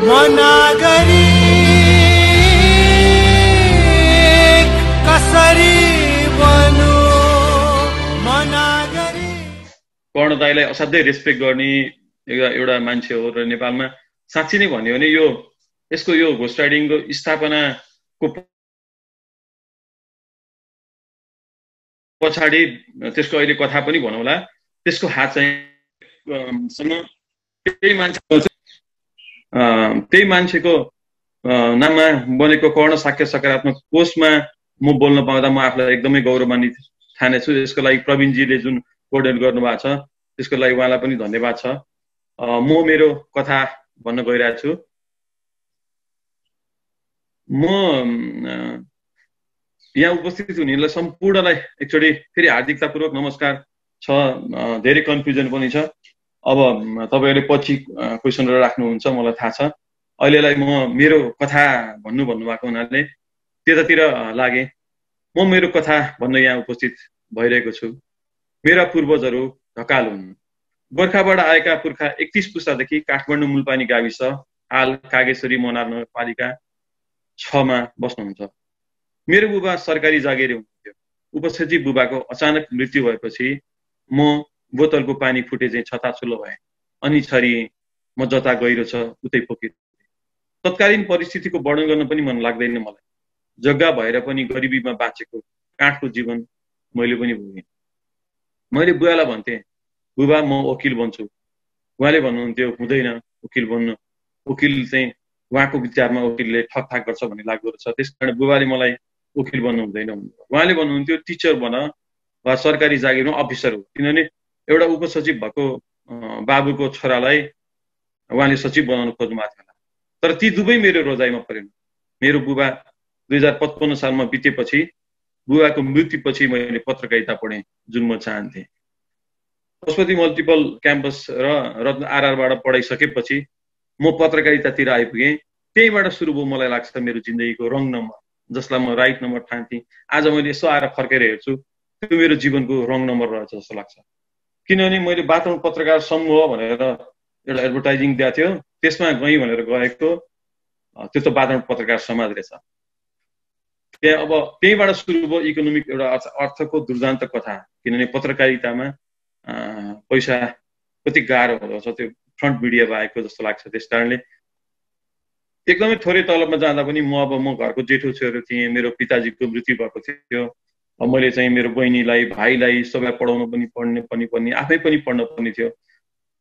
मनागरी कसरी बनु मनागरी। कर्ण दाइलाई असाध्यै रेस्पेक्ट गर्ने एउटा मान्छे हो र नेपालमा साँच्चै नै भन्यो भने यसको यो घोस्ट राइडिङको स्थापनाको पछाडि त्यसको अहिले कथा पनि भनौँला, त्यसको हात चाहिँ त्यही मान्छेको नाममा बनेको कर्ण साक्य सकारात्मक कोषमा म बोल्न पाउँदा म आफूलाई एकदमै गौरवान्वित ठानेछु। यसको लागि प्रवीणजीले जुन कोअर्डिनेट गर्नुभएको छ त्यसको लागि उहाँलाई पनि धन्यवाद छ। म मेरो कथा भन्न गइरहेको छु। म यहाँ उपस्थित हुनेलाई सम्पूर्णलाई एकचोटि फेरि हार्दिकतापूर्वक नमस्कार छ। धेरै कन्फ्युजन पनि छ। अब तपाईहरुले पछि क्वेशनहरु राख्नुहुन्छ मलाई थाहा छ। अहिलेलाई म मेरो कथा भन्नुभएको हुनाले त्यतातिर लागे। म मेरो कथा भन्न यहाँ उपस्थित भइरहेको छु। मेरा पूर्वजहरू ढकाल हुन्। गोर्खाबाट आएका पुर्खा 31 पुस्तादेखि काठमाडौँ मुलपानी गाविस हाल कागेश्वरी मनार नगरपालिका 6 मा बस्नुहुन्छ। मेरो बुबा सरकारी जागिरी हुनुहुन्थ्यो। उपसचिव बुबाको अचानक मृत्यु भएपछि म बोतलको पानी फुटे चाहिँ छताछुल्लो भए। अनि छरिए। म जता गहिरो छ उतै पोखिर। तत्कालीन परिस्थितिको वर्णन गर्न पनि मन लाग्दैन मलाई। जग्गा भएर पनि गरिबीमा बाँचेको काठको जीवन मैले पनि भोगेँ। मैले बुवालाई भन्थे, बुबा म वकिल बन्छु। उहाँले भन्नुहुन्थ्यो हुँदैन वकिल बन्नु। वकिल चाहिँ उहाँको विचारमा वकिलले ठकठाक गर्छ भन्ने लाग्दो रहेछ। त्यसकारण बुबाले मलाई वकिल बन्नु हुँदैन भन्नुभयो। उहाँले भन्नुहुन्थ्यो टिचर बन वा सरकारी जागिरमा अफिसर हो। किनभने एउटा उपसचिव भएको बाबुको छोरालाई उहाँले सचिव बनाउन खोज्नु भएको थियो। तर ती दुवै मेरो रोजाइमा परेन। मेरो बुबा 2055 सालमा बितेपछि बुबाको मृत्युपछि मैले पत्रकारिता पढेँ जुन म चाहन्थे। पशुपति मल्टिपल क्याम्पस र रत्न आरआरबाट पढाइसकेपछि म पत्रकारितातिर आइपुगेँ। त्यहीबाट सुरु भयो मलाई लाग्छ मेरो जिन्दगीको रङ नम्बर, जसलाई म राइट नम्बर ठान्थेँ। आज मैले यसो आएर फर्केर हेर्छु त्यो मेरो जीवनको रङ नम्बर रहेछ जस्तो लाग्छ। किनभने मैले वातावरण पत्रकार समूह भनेर एउटा एडभर्टाइजिङ दिएको थियो, त्यसमा गएँ भनेर गएको। त्यो त वातावरण पत्रकार समाज रहेछ। त्यहीबाट सुरु भयो इकोनोमिक एउटा अर्थको दुर्दान्त कथा। किनभने पत्रकारितामा पैसा कति गाह्रो हुन्छ त्यो फ्रन्ट मिडिया बाहेकको जस्तो लाग्छ। त्यस कारणले एकदमै थोरै तलबमा जाँदा पनि म घरको जेठो छोरो थिएँ। मेरो पिताजीको मृत्यु भएको थियो। मैले चाहिँ मेरो बहिनीलाई भाइलाई सबैलाई पढाउनु पनि पर्ने आफै पनि पढ्न पर्ने थियो।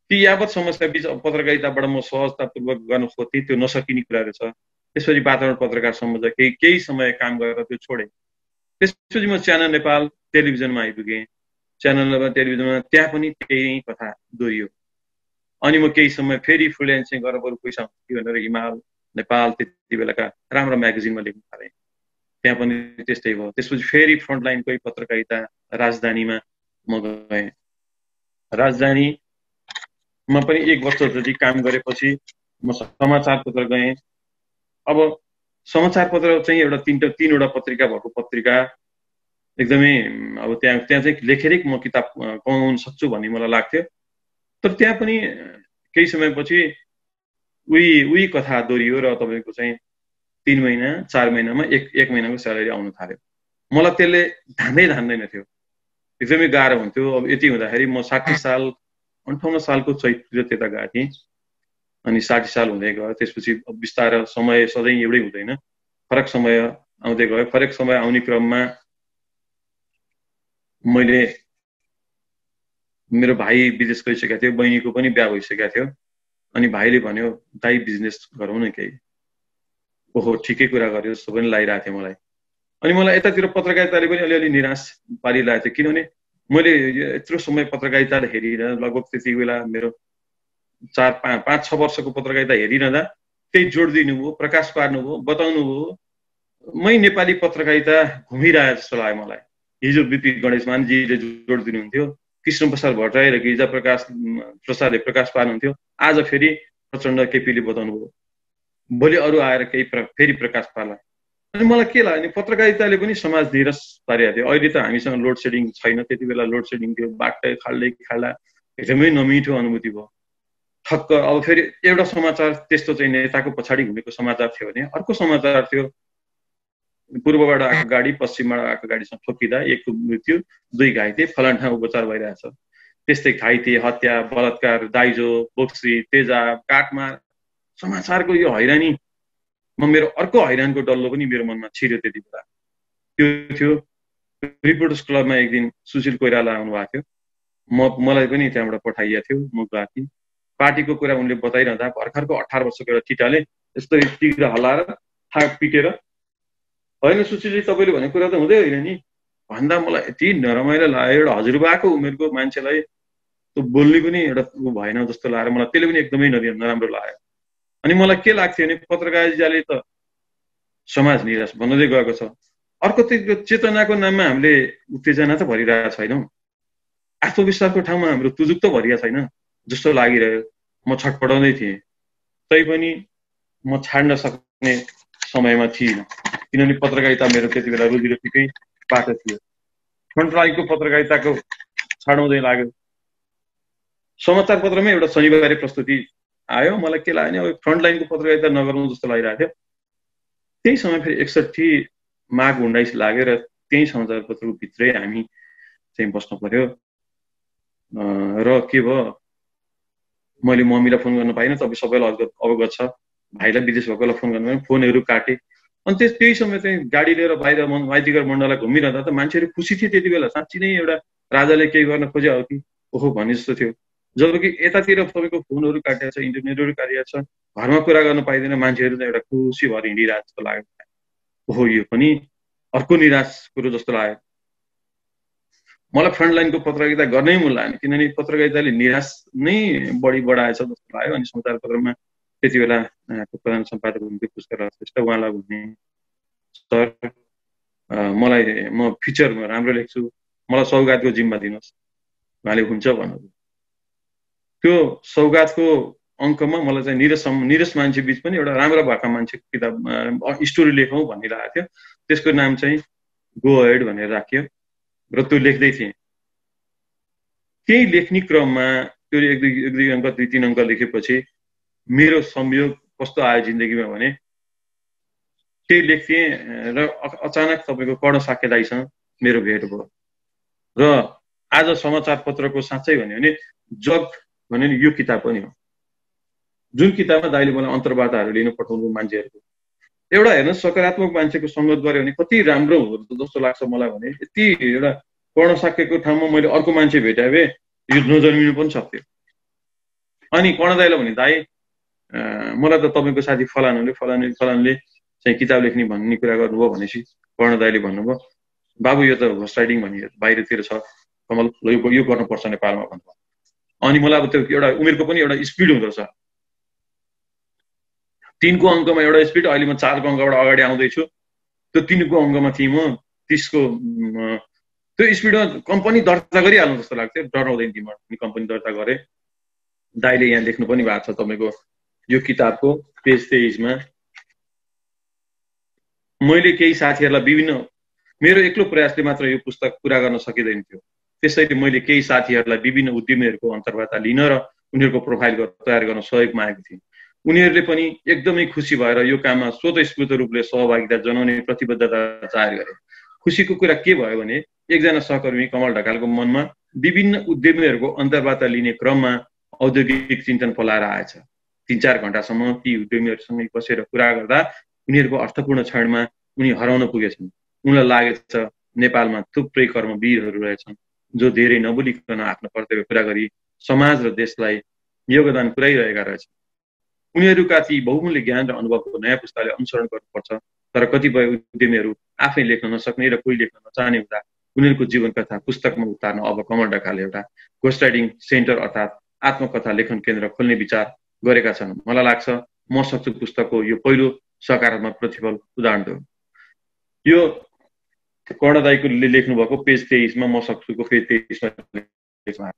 ती यावत समस्या बीच पत्रकारिताबाट म सहजतापूर्वक गर्न खोज्थेँ, त्यो नसकिने कुराहरू छ। त्यसपछि वातावरण पत्रकार सम्बन्ध केही समय काम गरेर त्यो छोडेँ। त्यसपछि म च्यानल नेपाल टेलिभिजनमा आइपुगेँ। च्यानल नेपाल टेलिभिजनमा त्यहाँ पनि त्यही कथा दोहोरियो। अनि म केही समय फेरि फ्रिल्यान्सिङ गरेर बरु पैसा हुन्छ भनेर हिमाल नेपाल त्यति बेलाका राम्रो म्यागजिनमा लेख्न थालेँ। त्यहाँ पनि त्यस्तै भयो। त्यसपछि फेरि फ्रन्टलाइनकै पत्रकारिता राजधानीमा म गएँ। राजधानीमा पनि 1 वर्ष जति काम गरेपछि म समाचार पत्र गएँ। अब समाचार पत्र चाहिँ एउटा तीनवटा पत्रिका भएको पत्रिका एकदमै अब त्यहाँ चाहिँ लेखेरै म किताब कमाउन सक्छु भन्ने मलाई लाग्थ्यो। तर त्यहाँ पनि केही समयपछि उही कथा दोहोरियो र तपाईको चाहिँ 3 महिना 4 महिनामा एक महिनाको स्यालेरी आउन थाल्यो। मलाई त्यसले धान्दैन थियो। एकदमै गाह्रो हुन्थ्यो। अब यति हुँदाखेरि म 60 साल 58 सालको चैततिर त्यता गएको थिएँ। अनि 60 साल हुँदै गयो। त्यसपछि बिस्तारै समय सधैँ एउटै हुँदैन, फरक समय आउँदै गयो। फरक समय आउने क्रममा मैले मेरो भाइ विदेश गइसकेको थियो, बहिनीको पनि बिहा भइसकेको थियो। अनि भाइले भन्यो दाइ बिजनेस गरौँ न केही। ओहो ठिकै कुरा गर्यो जस्तो पनि लागिरहेको थियो मलाई। अनि मलाई यतातिर पत्रकारिताले पनि अलिअलि निराश पारिरहेको थियो। किनभने मैले यत्रो समय पत्रकारिता हेरिरहँ, लगभग त्यति बेला मेरो 4-5-6 वर्षको पत्रकारिता हेरिरहँदा त्यही जोड दिनुभयो, प्रकाश पार्नुभयो, बताउनु भयो। मै नेपाली पत्रकारिता घुमिरहेको जस्तो लाग्यो मलाई। हिजो बिपी गणेशमानजीले जोड दिनुहुन्थ्यो, कृष्णप्रसाद भट्टराई र गिरिजा प्रसादले प्रकाश पार्नुहुन्थ्यो। आज फेरि प्रचण्ड केपीले बताउनु भयो। भोलि अरू आएर फेरि प्रकाश पार्ला। अनि मलाई के लाग्यो भने पत्रकारिताले पनि समाज निरस पारेको थियो। अहिले त हामीसँग लोड सेडिङ छैन, त्यति बेला लोड सेडिङ थियो। बाटो खाल्दै एकदमै नमिठो अनुभूति भयो। ठक्क अब फेरि एउटा समाचार त्यस्तो चाहिँ नेताको पछाडि घुमेको समाचार थियो भने अर्को समाचार थियो पूर्वबाट आएको गाडी पश्चिमबाट आएको गाडीसँग ठोकिँदा एकको मृत्यु 2 घाइते फलान ठाउँ उपचार भइरहेछ। त्यस्तै घाइते हत्या बलात्कार दाइजो बोक्सी तेजाब काटमार समाचारको यो हैरानी मेरो अर्को हैरानको डल्लो पनि मेरो मनमा छिर्यो त्यति बेला। त्यो थियो रिपोर्टर्स क्लबमा एक दिन सुशील कोइराला आउनु भएको थियो मलाई पनि त्यहाँबाट पठाइएको थियो म गएको थिएँ। पार्टीको कुरा उनले बताइरहँदा भर्खरको 18 वर्षको एउटा केटाले यस्तो टिग्रा हल्लाएर थाक पिटेर होइन सुशीलजी तपाईँले भनेको कुरा त हुँदै होइन नि भन्दा मलाई यति नरमाइलो लाग्यो। एउटा हजुरबाको उमेरको मान्छेलाई त्यो बोल्ने पनि एउटा भएन जस्तो लागेर मलाई त्यसले पनि एकदमै नराम्रो लाग्यो। अनि मलाई के लाग्थ्यो भने पत्रकारिताले त समाज निराश बनाउँदै गएको छ। अर्को त्यो चेतनाको नाममा हामीले उत्तेजना त भरिरहेको छैनौँ। आत्मविश्वासको ठाउँमा हाम्रो तुजुक त भरिया छैन जस्तो लागिरह्यो। म छटपटाउँदै थिएँ तैपनि म छाड्न सक्ने समयमा थिइनँ किनभने पत्रकारिता मेरो त्यति बेला रोजीरोटीकै बाटो थियो। फ्रन्टलाइनको पत्रकारिताको छाडाउँदै लाग्यो। समाचार पत्रमा एउटा शनिबारे प्रस्तुति आयो। मलाई के लाग्यो भने अब फ्रन्टलाइनको पत्रकारिता नगर्नु जस्तो लागिरहेको थियो। त्यही समय फेरि 61 माघ 19 लाग्यो र त्यही समाचार पत्रको भित्रै हामी चाहिँ बस्नु पर्यो। र के भयो मैले मम्मीलाई फोन गर्न पाइनँ। तपाईँ सबैलाई अवगत छ। भाइलाई विदेश भएकोलाई फोन गर्नु फोनहरू काटेँ। अनि त्यही समय चाहिँ गाडी लिएर बाहिर माइतीघर मण्डललाई घुमिरहँदा त मान्छेहरू खुसी थिए त्यति बेला। साँच्ची नै एउटा राजाले केही गर्न खोज्यो हो कि ओहो भने जस्तो थियो। जबकि यतातिर तपाईँको फोनहरू काटिएको छ इन्टरनेटहरू काटिएको छ घरमा कुरा गर्न पाइँदैन। मान्छेहरू चाहिँ एउटा खुसी भएर हिँडिरहेको जस्तो लाग्यो। ओहो यो पनि अर्को निराश कुरो जस्तो लाग्यो। मलाई फ्रन्टलाइनको पत्रकारिता गर्नै मन लागेन किनभने पत्रकारिताले निराश नै बढी बढाएछ जस्तो लाग्यो। अनि समाचार पत्रमा त्यति बेला प्रधान सम्पादक हुनुहुन्थ्यो पुष्कर श्रेष्ठ। उहाँलाई भन्ने सर मलाई म फिचरमा राम्रो लेख्छु मलाई सौगातको जिम्मा दिनुहोस्। उहाँले हुन्छ भन्नु। त्यो सौगातको अङ्कमा मलाई चाहिँ निरस मान्छे बिच पनि एउटा राम्रो भएका मान्छेको किताब स्टोरी लेखौँ भन्ने लागेको थियो। त्यसको नाम चाहिँ गो अहेड भनेर राखियो र त्यो लेख्दै थिएँ। त्यही लेख्ने क्रममा त्यो एक दुई अङ्क 2-3 अङ्क लेखेपछि मेरो संयोग कस्तो आयो जिन्दगीमा भने त्यही लेख्थेँ र अचानक तपाईँको कर्ण साक्य दाइसँग मेरो भेट भयो। र आज समाचार पत्रको साँच्चै भन्यो भने जग भन्यो नि यो किताब पनि हो जुन किताबमा दाइले मलाई अन्तर्वार्ताहरू लिन पठाउनु मान्छेहरूको एउटा हेर्न सकारात्मक मान्छेको सङ्गत गऱ्यो भने कति राम्रो हुँदो जस्तो लाग्छ मलाई। भने यति एउटा कर्ण साक्यको ठाउँमा मैले अर्को मान्छे भेटाए भए यो नजन्मिनु पनि सक्थ्यो। अनि कर्ण दाइलाई भने दाइ मलाई त तपाईँको साथी फलानले चाहिँ किताब लेख्ने भन्ने कुरा गर्नुभयो भनेपछि कर्ण दाइले भन्नुभयो बाबु यो त घोस्ट राइटिङ भन्ने बाहिरतिर छ कमल यो गर्नुपर्छ नेपालमा भन्नुभयो। अनि मलाई अब त्यो एउटा उमेरको पनि एउटा स्पिड हुँदो रहेछ। 3को अङ्कमा एउटा स्पिड अहिले म 4को अङ्कबाट अगाडि आउँदैछु। त्यो 3को अङ्कमा थिएँ म 30को त्यो स्पिडमा कम्पनी दर्ता गरिहाल्नु जस्तो लाग्थ्यो। डराउँदैन थिएँ म कम्पनी दर्ता गरेँ। दाइले यहाँ लेख्नु पनि भएको छ तपाईँको यो किताबको पेज 23मा मैले केही साथीहरूलाई विभिन्न मेरो एक्लो प्रयासले मात्र यो पुस्तक पुरा गर्न सकिँदैन थियो। त्यसैले मैले केही साथीहरूलाई विभिन्न उद्यमीहरूको अन्तर्वार्ता लिन र उनीहरूको प्रोफाइल तयार गर्न सहयोग मागेको थिएँ। उनीहरूले पनि एकदमै खुसी भएर यो काममा स्वतस्फूर्त रूपले सहभागिता जनाउने प्रतिबद्धता जाहेर गरे। खुसीको कुरा के भयो भने एकजना सहकर्मी कमल ढकालको मनमा विभिन्न उद्यमीहरूको अन्तर्वार्ता लिने क्रममा औद्योगिक चिन्तन पलाएर आएछ। 3-4 घण्टासम्म ती उद्यमीहरूसँग बसेर कुरा गर्दा उनीहरूको अर्थपूर्ण क्षणमा उनी हराउन पुगेछन्। उनलाई लागेछ नेपालमा थुप्रै कर्मवीरहरू रहेछन् जो धेरै नबोलिकन आफ्नो कर्तव्य पुरा गरी समाज र देशलाई योगदान पुर्याइरहेका रहेछन्। उनीहरूका ती बहुमूल्य ज्ञान र अनुभवको नयाँ पुस्ताले अनुसरण गर्नुपर्छ। तर कतिपय उद्यमीहरू आफै लेख्न नसक्ने र कोही लेख्न नचाहने हुँदा उनीहरूको जीवन कथा पुस्तकमा उतार्न अब कमल ढकालले एउटा घोस्ट राइटिङ सेन्टर अर्थात् आत्मकथा लेखन केन्द्र खोल्ने विचार गरेका छन्। मलाई लाग्छ म सक्छु पुस्तकको यो पहिलो सकारात्मक प्रतिफल उदाहरण हो। यो कर्ण दाइको लेख्नु भएको पेज 23मा म सक्छुको पेज 23मा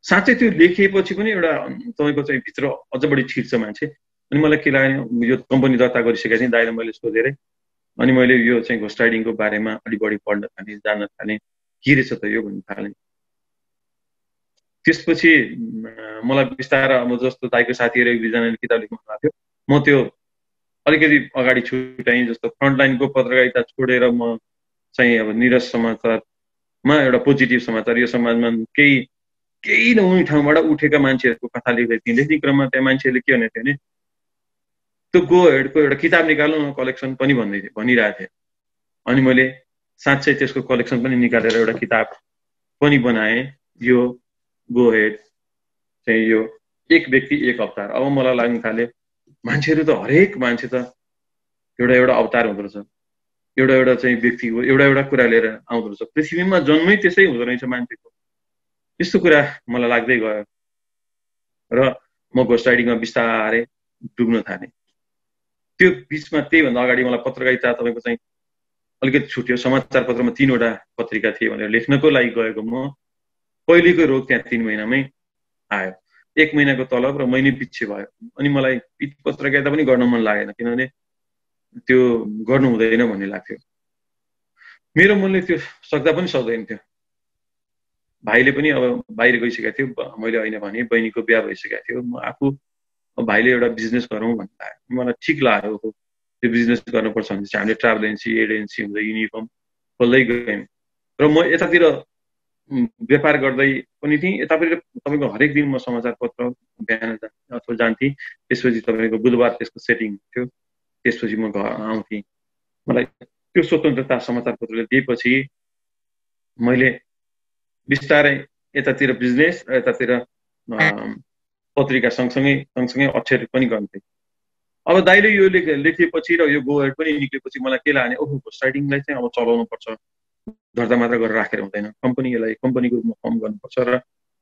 साँच्चै त्यो लेखिएपछि पनि एउटा तपाईँको चाहिँ भित्र अझ बढी छिर्छ मान्छे। अनि मलाई के लाग्यो यो कम्पनी दर्ता गरिसकेको थिएँ दाइले मैले सोधेर अनि मैले यो चाहिँ घोस्ट राइटिङको बारेमा अलि बढी पढ्न थालेँ जान्न थालेँ के रहेछ त यो भन्न थालेँ। त्यसपछि मलाई बिस्तारै अब जस्तो दाइको साथीहरू एक दुईजनाले किताब लेख्नु भएको थियो, म त्यो अलिकति अगाडि छुट्याएँ। जस्तो फ्रन्टलाइनको पत्रकारिता छोडेर म चाहिँ अब निरज समाचारमा एउटा पोजिटिभ समाचार, यो समाजमा केही केही नहुने ठाउँबाट उठेका मान्छेहरूको कथा लेख्दै थिएँ। लेख्ने क्रममा त्यहाँ मान्छेहरूले के भनेको थियो भने त्यो गो हेडको एउटा किताब निकाल्नु न कलेक्सन पनि भनिरहेको थिएँ। अनि मैले साँच्चै त्यसको कलेक्सन पनि निकालेर एउटा किताब पनि बनाएँ। यो गो हेड चाहिँ यो एक व्यक्ति एक अवतार। अब मलाई लाग्न थाल्यो मान्छेहरू त हरेक मान्छे त एउटा एउटा अवतार हुँदो रहेछ, एउटा एउटा चाहिँ व्यक्ति हो, एउटा एउटा कुरा लिएर आउँदो रहेछ। पृथ्वीमा जन्मै त्यसै हुँदो रहेछ मान्छेको, यस्तो कुरा मलाई लाग्दै गयो र म घोस्ट राइडिङमा बिस्तारै डुब्न थालेँ। त्यो बिचमा त्यहीभन्दा अगाडि मलाई पत्रकारिता तपाईँको चाहिँ अलिकति छुट्यो। समाचार पत्रमा 3वटा पत्रिका थिए भनेर लेख्नको लागि गएको म पहिलेको रोग त्यहाँ 3 महिनामै आयो। 1 महिनाको तलब र महिने पछि भयो। अनि मलाई पत्रकारिता पनि गर्न मन लागेन, किनभने त्यो गर्नु हुँदैन भन्ने लाग्थ्यो। मेरो मनले त्यो सक्दा पनि सक्दैन थियो। भाइले पनि अब बाहिर गइसकेको थियो, मैले होइन भने बहिनीको बिहा भइसकेको थियो। म आफू भाइले एउटा बिजनेस गरौँ भन्ने लाग्यो, मलाई ठिक लाग्यो। त्यो बिजनेस गर्नुपर्छ भने चाहिँ हामीले ट्राभल एजेन्सी हुँदै युनिफर्म खोल्दै गयौँ र म यतातिर व्यापार गर्दै पनि थिएँ, यतापट्टि तपाईँको हरेक दिन म समाचार पत्र बिहान अथवा जान्थेँ। त्यसपछि तपाईँको बुधबार त्यसको सेटिङ थियो, त्यसपछि म घर आउँथेँ। मलाई त्यो स्वतन्त्रता समाचार पत्रले दिएपछि मैले बिस्तारै यतातिर बिजनेस र यतातिर पत्रिका सँगसँगै अक्षर पनि गर्थेँ। अब दाइले यो लेखेपछि र यो गो हेड पनि निक्लेपछि मलाई के लाग्ने, ओहो घोस्ट राइडिङलाई चाहिँ अब चलाउनु पर्छ, दर्ता मात्र गरेर राखेर हुँदैन, कम्पनीलाई कम्पनीको रूपमा फर्म गर्नुपर्छ र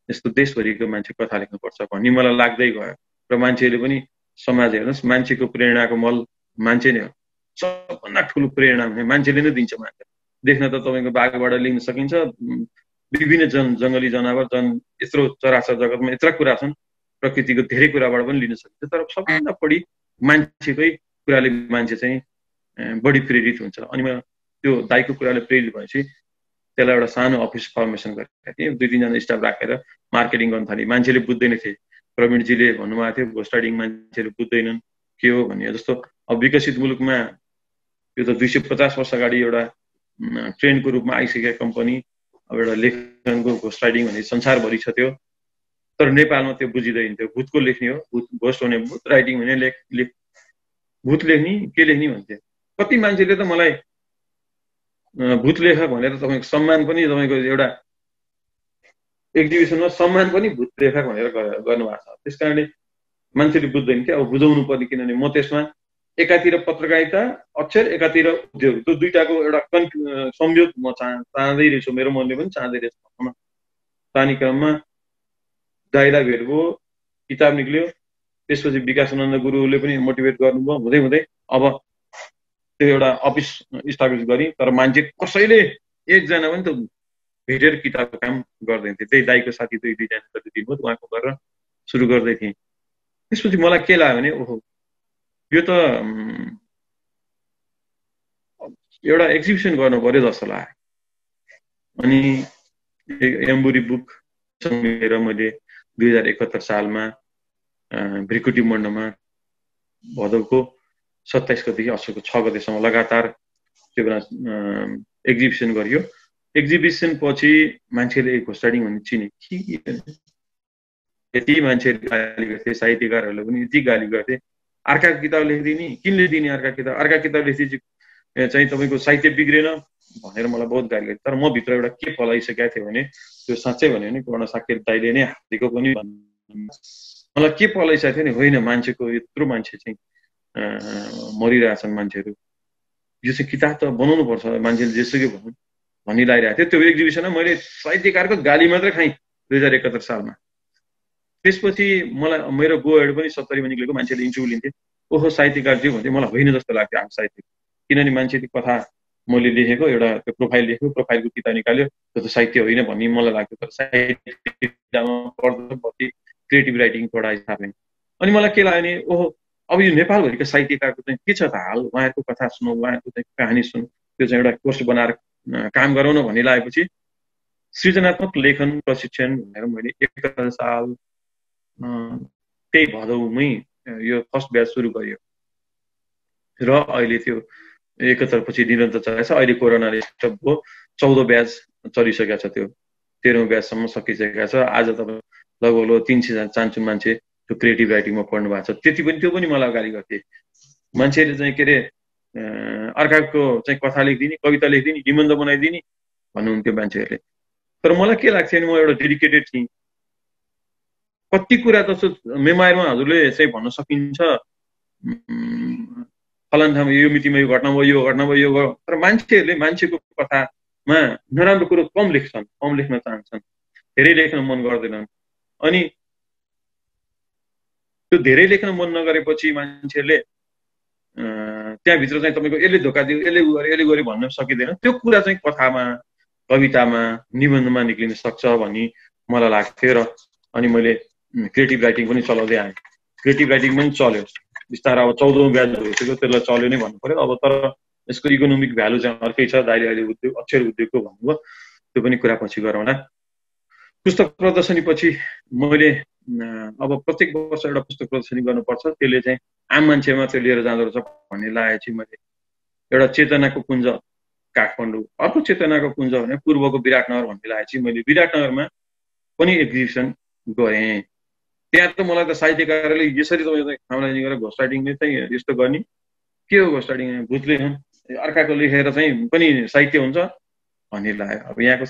यस्तो देशभरिको मान्छे कथा लेख्नुपर्छ भन्ने मलाई लाग्दै गयो। र मान्छेले पनि समाज हेर्नुहोस्, मान्छेको प्रेरणाको मल मान्छे नै हो। सबभन्दा ठुलो प्रेरणा भने मान्छेले नै दिन्छ। मान्छे देख्न त तपाईँको बाघबाट लिन सकिन्छ, विभिन्न जङ्गली जनावर यत्रो चराचर जगतमा यत्रो कुरा छन्, प्रकृतिको धेरै कुराबाट पनि लिन सकिन्छ। तर सबभन्दा बढी मान्छेकै कुराले मान्छे चाहिँ बढी प्रेरित हुन्छ। अनि म त्यो दाइको कुराले प्रेरित भएपछि त्यसलाई एउटा सानो अफिस फर्मेसन गरेका थिएँ। 2-3 जना स्टाफ राखेर मार्केटिङ गर्न थालेँ। मान्छेले बुझ्दैन थिए, प्रवीणजीले भन्नुभएको थियो घोस्ट राइडिङ मान्छेले बुझ्दैनन् के हो भन्ने। जस्तो अब विकसित मुलुकमा यो त 250 वर्ष अगाडि एउटा ट्रेन्डको रूपमा आइसकेको कम्पनी, अब एउटा लेखनको घोस्ट राइडिङ भन्ने संसारभरि छ त्यो। तर नेपालमा त्यो बुझिँदैन थियो। भूतको लेख्ने हो, भूत घोस्ट हुने, भूत राइटिङ भने भूत लेख्ने के लेख्ने भन्थे। कति मान्छेले त मलाई भूत लेखक भनेर तपाईँको सम्मान पनि, तपाईँको एउटा एक्जिबिसनमा सम्मान पनि भूत लेखक भनेर गर्नुभएको छ। त्यस कारणले मान्छेले बुझ्दैन क्या। अब बुझाउनु पर्ने, किनभने म त्यसमा एकातिर पत्रकारिता अक्षर, एकातिर उद्योग, त्यो दुईटाको एउटा संयोग म चाहँदै रहेछु। मेरो मनले पनि चाहँदै रहेछ। चाहने क्रममा दाइलाई भेट भयो, किताब निक्ल्यो। त्यसपछि विकासानन्द गुरुले पनि मोटिभेट गर्नुभयो। हुँदै हुँदै अब त्यो एउटा अफिस इस्टाब्लिस गरेँ। तर मान्छे कसैले एकजना पनि त भेटेर किताबको काम गर्दैन थिए। त्यही दाइको साथी 2-2 जना दिनुभयो, उहाँको गरेर सुरु गर्दै थिएँ। त्यसपछि मलाई के लाग्यो भने, ओहो यो त एउटा एक्जिबिसन गर्नु पर्यो जस्तो लाग्यो। अनि एम्बुरी बुक लिएर मैले 2071 सालमा भ्रिकुटी मण्डलमा भदौको 27 गतेदेखि असोजको 6 गतेसम्म लगातार त्यो बेला एक्जिबिसन गरियो। एक्जिबिसन पछि मान्छेले घोस्ट राइडिङ भन्ने चिने। यति मान्छेले गाली गर्थे, साहित्यकारहरूले पनि यति गाली गर्थे। अर्का किताब लेखिदिने, किनले दिने अर्का किताब लेखिदिए चाहिँ तपाईँको साहित्य बिग्रेन भनेर मलाई बहुत गाली गर्थे। तर म भित्र एउटा के पलाइसकेको थियो भने, त्यो साँच्चै भन्यो भने कर्ण साकेत दाइले नै हातेको पनि मलाई के पलाइसकेको थियो नि, होइन मान्छेको यत्रो मान्छे चाहिँ मरिरहेछन् मान्छेहरू, यो चाहिँ किताब त बनाउनु पर्छ, मान्छेले जेसुकै भनिरहेको थियो। त्यो एक्जिबिसनमा मैले साहित्यकारको गाली मात्रै खाएँ 2071 सालमा। त्यसपछि मलाई मेरो गो हेड पनि 70 मा निक्लेको। मान्छेले इन्टरभ्यू लिन्थे, ओहो साहित्यकारज्यू भन्थे। मलाई होइन जस्तो लाग्थ्यो आफू साहित्यिक, किनभने मान्छेले कथा मैले लेखेको एउटा त्यो प्रोफाइल लेखेको, प्रोफाइलको किताब निकाल्यो, त्यो त साहित्य होइन भन्ने मलाई लाग्थ्यो। तर साहित्यमा पढ्दै क्रिएटिभ राइटिङ पढाइ थालेँ। अनि मलाई के लाग्यो भने, ओहो अब यो नेपालभरिको साहित्यकारको चाहिँ के छ त हाल, उहाँहरूको कथा सुनौँ, उहाँहरूको चाहिँ कहानी सुनौँ, त्यो चाहिँ एउटा कोर्स बनाएर काम गराउन भन्ने लागेपछि सृजनात्मक लेखन प्रशिक्षण भनेर मैले 71 साल त्यही भदौमै यो फर्स्ट ब्याच सुरु गरियो र अहिले त्यो 71 पछि निरन्तर चलाएछ। अहिले कोरोनाले स्टप भयो, 14 ब्याच चलिसकेको छ, त्यो 13औं ब्याचसम्म सकिसकेको छ। आज तपाईँ लगभग 300 मान्छे त्यो क्रिएटिभ राइटिङमा पढ्नु भएको छ। त्यति पनि त्यो पनि मलाई अगाडि गर्थे। मान्छेले चाहिँ के अरे अर्काको चाहिँ कथा लेखिदिने, कविता लेखिदिने, निबन्ध बनाइदिने भन्नुहुन्थ्यो मान्छेहरूले। तर मलाई के लाग्थ्यो भने म एउटा डेडिकेटेड थिएँ। कति कुरा त मेमोइरमा हजुरले चाहिँ भन्न सकिन्छ, फलान ठाउँमा यो मितिमा यो घटना भयो, यो घटना भयो, यो भयो। तर मान्छेहरूले मान्छेको कथामा नराम्रो कुरो कम लेख्छन्, कम लेख्न चाहन्छन्, धेरै लेख्न मन गर्दैनन्। अनि त्यो धेरै लेख्न मन नगरेपछि मान्छेहरूले त्यहाँभित्र चाहिँ तपाईँको यसले धोका दियो, यसले उ गर्यो, यसले गर्यो भन्न सकिँदैन। त्यो कुरा चाहिँ कथामा, कवितामा, निबन्धमा निक्लिन सक्छ भन्ने मलाई लाग्थ्यो। र अनि मैले क्रिएटिभ राइटिङ पनि चलाउँदै आएँ। क्रिएटिभ राइटिङ पनि चल्यो बिस्तारै। अब 14औं ब्याच भइसक्यो, त्यसलाई चल्यो नै भन्नु पर्यो। अब तर यसको इकोनोमिक भ्यालु चाहिँ अर्कै छ। दाइले अहिले उद्योग, अक्षर उद्योगको भन्नुभयो, त्यो पनि कुरा पछि गरौँला। पुस्तक प्रदर्शनी पछि मैले अब प्रत्येक वर्ष एउटा पुस्तक प्रदर्शनी गर्नुपर्छ, त्यसले चाहिँ आम मान्छेमा त्यो लिएर जाँदो रहेछ भन्ने लागेपछि मैले एउटा चेतनाको कुञ्ज काठमाडौँ, अर्को चेतनाको कुञ्ज भने पूर्वको विराटनगर भन्ने लागेपछि मैले विराटनगरमा पनि एक्जिबिसन गरेँ। त्यहाँ त मलाई त साहित्यकारले यसरी तपाईँ ठाउँलाई लिएर घोस्ट राइटिङले चाहिँ यस्तो गर्ने के हो, घोस्ट राइटिङ भूत लेखन, अर्काको लेखेर चाहिँ पनि साहित्य हुन्छ भन्ने लाग्यो। अब यहाँको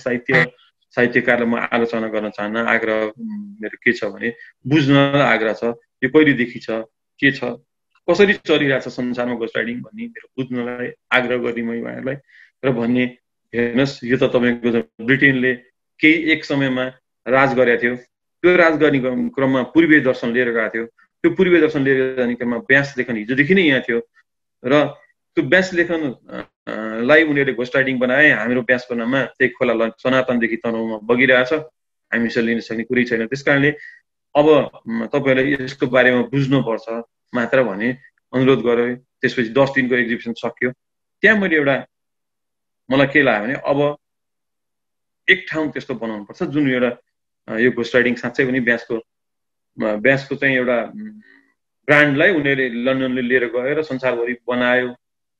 साहित्यकारलाई म आलोचना गर्न चाहन्न। आग्रह मेरो के छ भने बुझ्न आग्रह छ, यो कहिलेदेखि छ, के छ, कसरी चलिरहेछ संसारमा घोस्ट राइटिङ भन्ने मेरो बुझ्नलाई आग्रह गर्ने म उहाँहरूलाई। र भन्ने हेर्नुहोस्, यो त तपाईँको ब्रिटेनले केही एक समयमा राज गरेको थियो। त्यो राज गर्ने क्रममा पूर्वीय दर्शन लिएर गएको थियो। त्यो पूर्वीय दर्शन लिएर जाने क्रममा व्यास लेखन हिजोदेखि नै यहाँ थियो र त्यो व्यास लेखनलाई उनीहरूले घोस्ट राइटिङ बनाए। हाम्रो व्यास बनामा त्यही खोला सनातनदेखि तनहुँमा बगिरहेछ, हामीसँग लिन सक्ने कुरै छैन। त्यस कारणले अब तपाईँहरूले यसको बारेमा बुझ्नुपर्छ मात्र भने अनुरोध गरेँ। त्यसपछि 10 दिनको एक्जिबिसन सक्यो। त्यहाँ मैले एउटा मलाई के लाग्यो भने अब एक ठाउँ त्यस्तो बनाउनुपर्छ जुन एउटा यो घोस्ट राइटिङ साँच्चै पनि व्यासको चाहिँ एउटा ब्रान्डलाई उनीहरूले लन्डनले लिएर गएर संसारभरि बनायो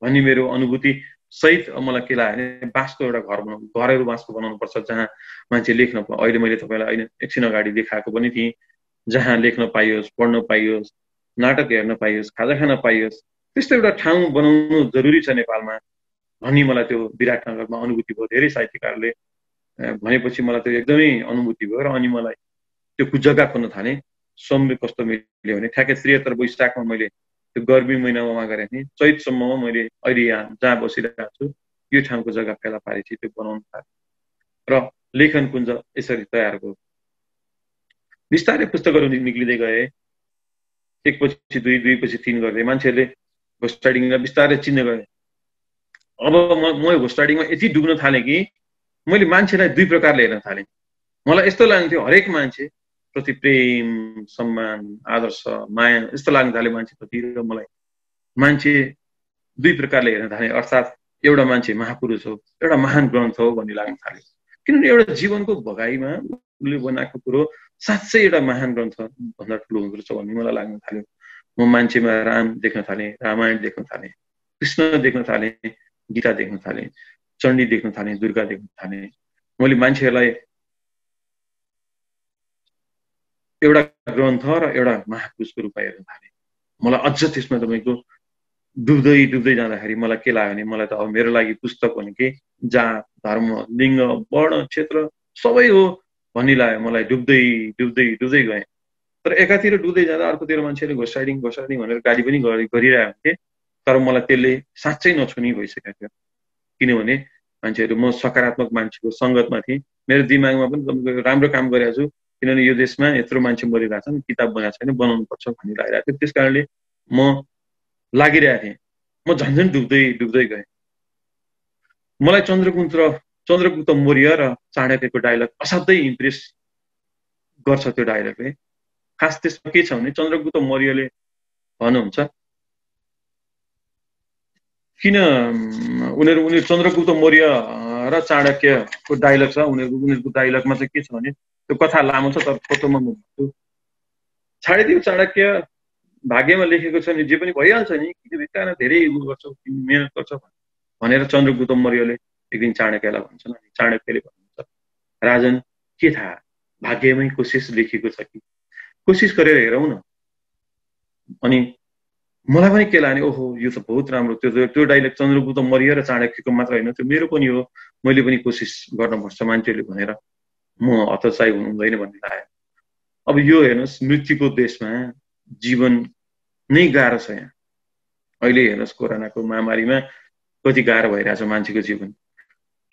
भन्ने मेरो अनुभूति सहित मलाई के लाग्यो भने बाँसको एउटा घर बनाउनु, घरहरू बाँसको बनाउनुपर्छ जहाँ मान्छे लेख्न। अहिले मैले तपाईँलाई अहिले एकछिन अगाडि देखाएको पनि थिएँ, जहाँ लेख्न पाइयोस्, पढ्न पाइयोस्, नाटक हेर्न पाइयोस्, खाजा खान पाइयोस्, त्यस्तो एउटा ठाउँ बनाउनु जरुरी छ नेपालमा भन्ने मलाई त्यो विराटनगरमा अनुभूति भयो। धेरै साहित्यकारले भनेपछि मलाई त्यो एकदमै अनुभूति भयो र अनि मलाई त्यो जग्गा खोज्न थालेँ। समय कस्तो मिल्यो भने ठ्याक्कै 73 वैशाखमा मैले त्यो गर्मी महिनामा उहाँ गरेको थिएँ। चैतसम्ममा मैले अहिले यहाँ जहाँ बसिरहेको छु यो ठाउँको जग्गा फेला पारेपछि त्यो बनाउन थालेँ र लेखन कुञ्ज यसरी तयार भयो। बिस्तारै पुस्तकहरू निक्लिँदै गए, एकपछि दुई, दुईपछि 3 गर्दै मान्छेहरूले घोस्ट राइटिङलाई बिस्तारै चिन्ने गए। अब म घोस्ट राइटिङमा यति डुब्न थालेँ कि मैले मान्छेलाई दुई प्रकारले हेर्न थालेँ। मलाई यस्तो लाग्थ्यो हरेक मान्छे प्रति प्रेम, सम्मान, आदर्श, माया यस्तो लाग्न थाल्यो मान्छेप्रति। र मलाई मान्छे दुई प्रकारले हेर्न थालेँ, अर्थात् एउटा मान्छे महापुरुष हो, एउटा महान ग्रन्थ हो भन्ने लाग्न थाल्यो। किनभने एउटा जीवनको भगाइमा उसले बनाएको कुरो साँच्चै एउटा महान ग्रन्थ भन्दा ठुलो हुँदो रहेछ भन्ने मलाई लाग्न थाल्यो। म मान्छेमा राम देख्न थालेँ, रामायण देख्न थालेँ, कृष्ण देख्न थालेँ, गीता देख्न थालेँ, चण्डी देख्न थालेँ, दुर्गा देख्न थालेँ। मैले मान्छेहरूलाई एउटा ग्रन्थ र एउटा महापुरुषको रूपमा हेर्न थालेँ। मलाई अझ त्यसमा तपाईँको डुब्दै जाँदाखेरि मलाई के लाग्यो भने मलाई त अब मेरो लागि पुस्तक भनेकै जात, धर्म, लिङ्ग, वर्ण, क्षेत्र सबै हो भन्ने लाग्यो। मलाई डुब्दै गएँ। तर एकातिर डुब्दै जाँदा अर्कोतिर मान्छेले घोस्ट राइटिङ भनेर गाली पनि गरिरहेको थिएँ। तर मलाई त्यसले साँच्चै नछुने भइसकेको थियो। किनभने मान्छेहरू, म सकारात्मक मान्छेको सङ्गतमा थिएँ। मेरो दिमागमा पनि राम्रो काम गरेको छु, किनभने यो देशमा यत्रो मान्छे मरिरहेको छन्, किताब बनाएको छैन, बनाउनु पर्छ भन्ने लागिरहेको थियो। त्यस कारणले म लागिरहेको थिएँ। म झन्झन डुब्दै गएँ। मलाई चन्द्रगुप्त मौर्य र चाणक्यको डायलग असाध्यै इम्प्रेस गर्छ। त्यो डायलगले खास त्यसमा के छ भने चन्द्रगुप्त मौर्यले भन्नुहुन्छ किन उनीहरू चन्द्रगुप्त मौर्य र चाणक्यको डायलग छ। उनीहरूको डायलगमा चाहिँ के छ भने, त्यो कथा लामो छ तर फोटोमा म भन्छु। छाडिदियो चाणक्य, भाग्यमा लेखेको छ नि, जे पनि भइहाल्छ नि, किन भित्तामा धेरै उ गर्छौ, मेहनत गर्छ भनेर चन्द्रगुप्त मौर्यले एक दिन चाणक्यलाई भन्छन्। अनि चाणक्यले भन्नुहुन्छ, राजन के थाहा, भाग्यमै कोसिस लेखेको छ कि, कोसिस गरेर हेरौँ न। अनि मलाई पनि के लाग्यो, ओहो यो त बहुत राम्रो। त्यो डाइलेक्ट चन्द्रगुप्त मौर्य र चाणक्यको मात्र होइन, त्यो मेरो पनि हो, मैले पनि कोसिस गर्नुपर्छ मान्छेले भनेर म हतोत्साही हुनु हुँदैन भन्ने लाग्यो। अब यो हेर्नुहोस्, मृत्युको देशमा जीवन नै गाह्रो छ। यहाँ अहिले हेर्नुहोस्, कोरोनाको महामारीमा कति गाह्रो भइरहेछ मान्छेको जीवन।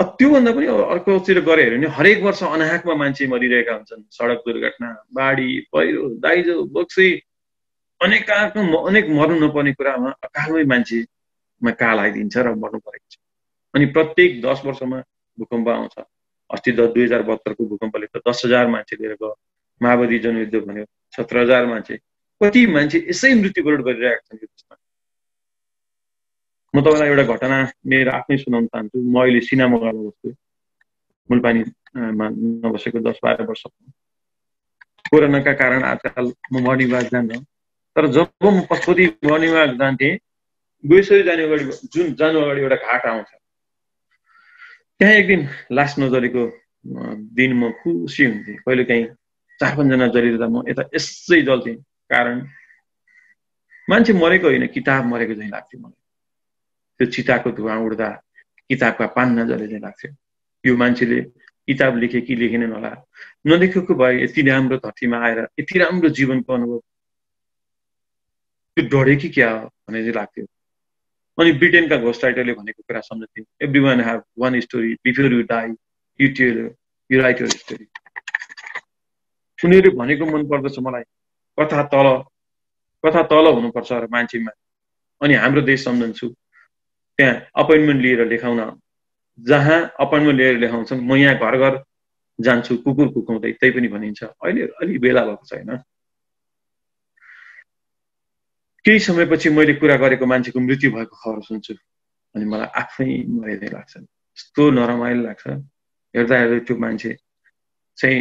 त्योभन्दा पनि अर्कोतिर गएर हेऱ्यो भने हरेक वर्ष अनाहकमा मान्छे मरिरहेका हुन्छन्। सडक दुर्घटना, बाढी, पहिरो, दाइजो बोक्सी, अनेक मर्नु नपर्ने कुरामा अकालमै मान्छेमा काल आइदिन्छ र मर्नु परेको छ। अनि प्रत्येक 10 वर्षमा भूकम्प आउँछ। अस्ति 2072को भूकम्पले त 10,000 मान्छे लिएर गयो। माओवादी जनयुद्ध भन्यो 17,000 मान्छे। कति मान्छे यसै मृत्युवरण गरिरहेका छन् यो देशमा। म तपाईँलाई एउटा घटना मेरो आफ्नै सुनाउन चाहन्छु। म अहिले सिनामगामा बस्छु, मुलपानीमा नबसेको 10-12 वर्ष। कोरोनाका कारण आजकल म मर्निङ वाक जान्न, तर जब म पशुपति मर्निङ वाक जान्थेँ, गइसरी जानु अगाडि एउटा घाट आउँछ। त्यहाँ एक दिन लास नजलेको दिन म खुसी हुन्थेँ। कहिले काहीँ 4-5 जना जलिरहँदा म यता यसै जल्थेँ। कारण मान्छे मरेको होइन, किताब मरेको चाहिँ लाग्थ्यो मलाई। त्यो चिताको धुवा उड्दा किताबका पान्ना जले चाहिँ लाग्थ्यो। यो मान्छेले किताब लेखे कि लेखेनन् होला, नलेखेको भए यति राम्रो धरतीमा आएर यति राम्रो जीवनको अनुभव त्यो डढे कि क्या हो भन्ने चाहिँ लाग्थ्यो। अनि ब्रिटेनका घोस्ट राइटरले भनेको कुरा सम्झन्थे, everyone have one story, before you die you tell you write your story. उनीहरूले भनेको मन पर्दछ मलाई। कथा तल हुनुपर्छ र मान्छेमा। अनि हाम्रो देश सम्झन्छु, त्यहाँ अपोइन्टमेन्ट लिएर लेखाउन, जहाँ अपोइन्टमेन्ट लिएर लेखाउँछन्, म यहाँ घर घर जान्छु कुकुर कुकाउँदै, त्यही पनि भनिन्छ। अहिले अलि बेला भएको छैन। केही समयपछि मैले कुरा गरेको मान्छेको मृत्यु भएको खबर सुन्छु, अनि मलाई आफै मरेदै लाग्छ। यस्तो नरमाइलो लाग्छ। हेर्दा हेर्दै त्यो मान्छे चाहिँ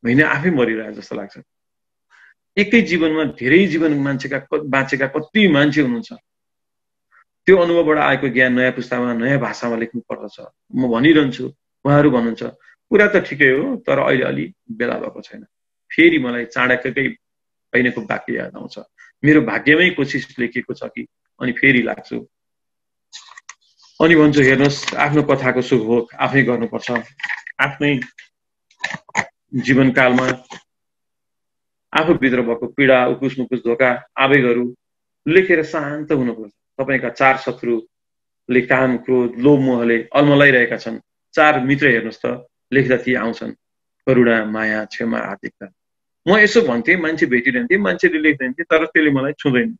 होइन, आफै मरिरहेको जस्तो लाग्छ। एकै जीवनमा धेरै जीवन बाँचेका कति मान्छे हुनुहुन्छ। त्यो अनुभवबाट आएको ज्ञान नयाँ पुस्तामा, नयाँ भाषामा लेख्नु पर्दछ। म भनिरहन्छु, उहाँहरू भन्नुहुन्छ कुरा त ठिकै हो, तर अहिले अलि बेला भएको छैन। फेरि मलाई चाणक्यकै ऐनको वाक्य याद आउँछ, मेरो भाग्यमै कोसिस लेखिएको छ कि। अनि फेरि लाग्छु, अनि भन्छु, हेर्नुहोस्, आफ्नो कथाको सुखभोग आफै गर्नुपर्छ। आफ्नै जीवनकालमा आफूभित्र भएको पीडा, उकुस मुकुस, धोका, आवेगहरू लेखेर शान्त हुनुपर्छ। तपाईँका 4 शत्रुले काम, क्रोध, लोभ, मोहले अल्मलाइरहेका छन्। 4 मित्र हेर्नुहोस् त, लेख्दा ती आउँछन्, करुणा, माया, क्षमा, हार्दिकता। म यसो भन्थेँ, मान्छे भेटिरहन्थेँ, मान्छेले लेख्दैनथे, तर त्यसले मलाई छुँदैन।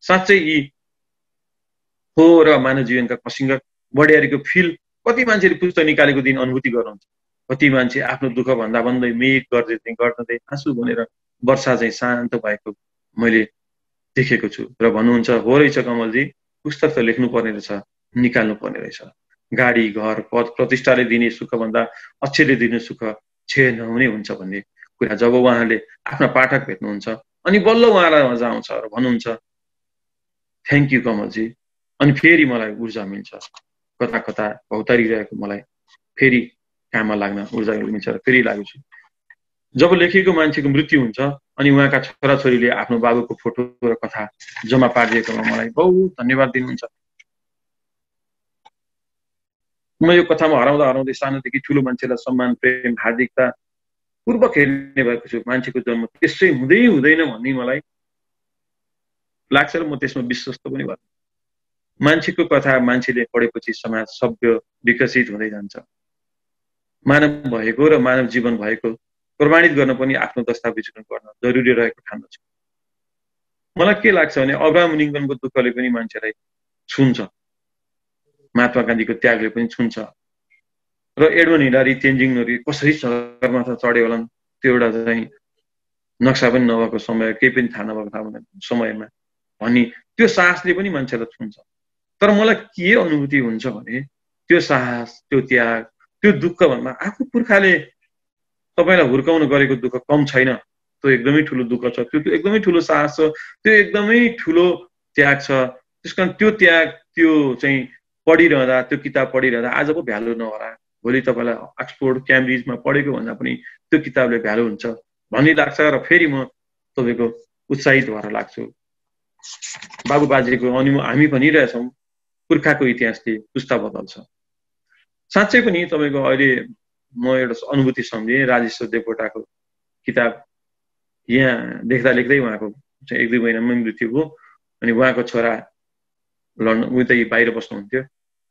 साँच्चै यी हो र मानव जीवनका प्रसङ्ग बढियारीको फिल कति मान्छेले पुस्तक निकालेको दिन अनुभूति गर्नुहुन्छ। कति मान्छे आफ्नो दुःख भन्दा भन्दै मेघ गर्दै आँसु भनेर वर्षा चाहिँ शान्त भएको मैले देखेको छु। र भन्नुहुन्छ, हो रहेछ कमलजी, पुस्तक त लेख्नु पर्ने रहेछ, निकाल्नु पर्ने रहेछ। गाडी, घर, पद, प्रतिष्ठाले दिने सुख भन्दा अक्षरले दिने सुख क्षय नहुने हुन्छ भन्ने कुरा जब उहाँले आफ्ना पाठक भेट्नुहुन्छ, अनि बल्ल उहाँलाई मजा आउँछ र भन्नुहुन्छ, थ्याङ्क यू कमलजी। अनि फेरि मलाई ऊर्जा मिल्छ। कता कता भौतारिरहेको मलाई फेरि काममा लाग्न ऊर्जा मिल्छ र फेरि लाग्छु। जब लेखेको मान्छेको मृत्यु हुन्छ, अनि उहाँका छोराछोरीले आफ्नो बाबुको फोटो र कथा जम्मा पारिदिएकोमा मलाई बहुत धन्यवाद दिनुहुन्छ। म यो कथामा हराउँदा हराउँदै सानोदेखि ठुलो मान्छेलाई सम्मान, प्रेम, हार्दिकता पूर्वक हेर्ने भएको छु। मान्छेको जन्म त्यसै हुँदैन भन्ने मलाई लाग्छ र म त्यसमा विश्वस्त पनि गर्छु। मान्छेको कथा मान्छेले पढेपछि समाज सभ्य विकसित हुँदै जान्छ। मानव भएको र मानव जीवन भएको प्रमाणित गर्न पनि आफ्नो दस्तावेजीकरण गर्न जरुरी रहेको ठान्दछु। मलाई के लाग्छ भने अब्राहम लिङ्कनको दुःखले पनि मान्छेलाई छुन्छ, महात्मा गान्धीको त्यागले पनि छुन्छ, र एडमन्ड हिलारी, तेन्जिङ नोर्गे कसरी सगरमाथा चढे होलान्, त्यो एउटा चाहिँ नक्सा पनि नभएको समय, केही पनि थाहा नभएको समयमा भन्ने त्यो साहसले पनि मान्छेलाई छुन्छ। तर मलाई के अनुभूति हुन्छ भने त्यो साहस, त्यो त्याग, त्यो दुःख भन्दा आफ्नो पुर्खाले तपाईलाई हुर्काउन गरेको दुःख कम छैन। त्यो एकदमै ठुलो दुःख छ, त्यो एकदमै ठुलो साहस छ, त्यो एकदमै ठुलो त्याग छ। त्यसकारण त्यो त्याग, त्यो चाहिँ पढिरहँदा, त्यो किताब पढिरहँदा आज पो भ्यालु नहोला, भोलि तपाईँलाई अक्सफोर्ड क्याम्ब्रिजमा पढेको भन्दा पनि त्यो किताबले भ्यालु हुन्छ भन्ने लाग्छ। र फेरि म तपाईँको उत्साहित भएर लाग्छु। बाबु बाजेको अनि हामी भनिरहेछौँ पुर्खाको इतिहासले पुस्ता बदल्छ। साँच्चै पनि तपाईँको अहिले म एउटा अनुभूति सम्झेँ, राजेश्वर देवकोटाको किताब यहाँ लेख्दै उहाँको 1-2 महिनामा मृत्यु भयो। अनि उहाँको छोरा लन्डन उतै बाहिर बस्नुहुन्थ्यो,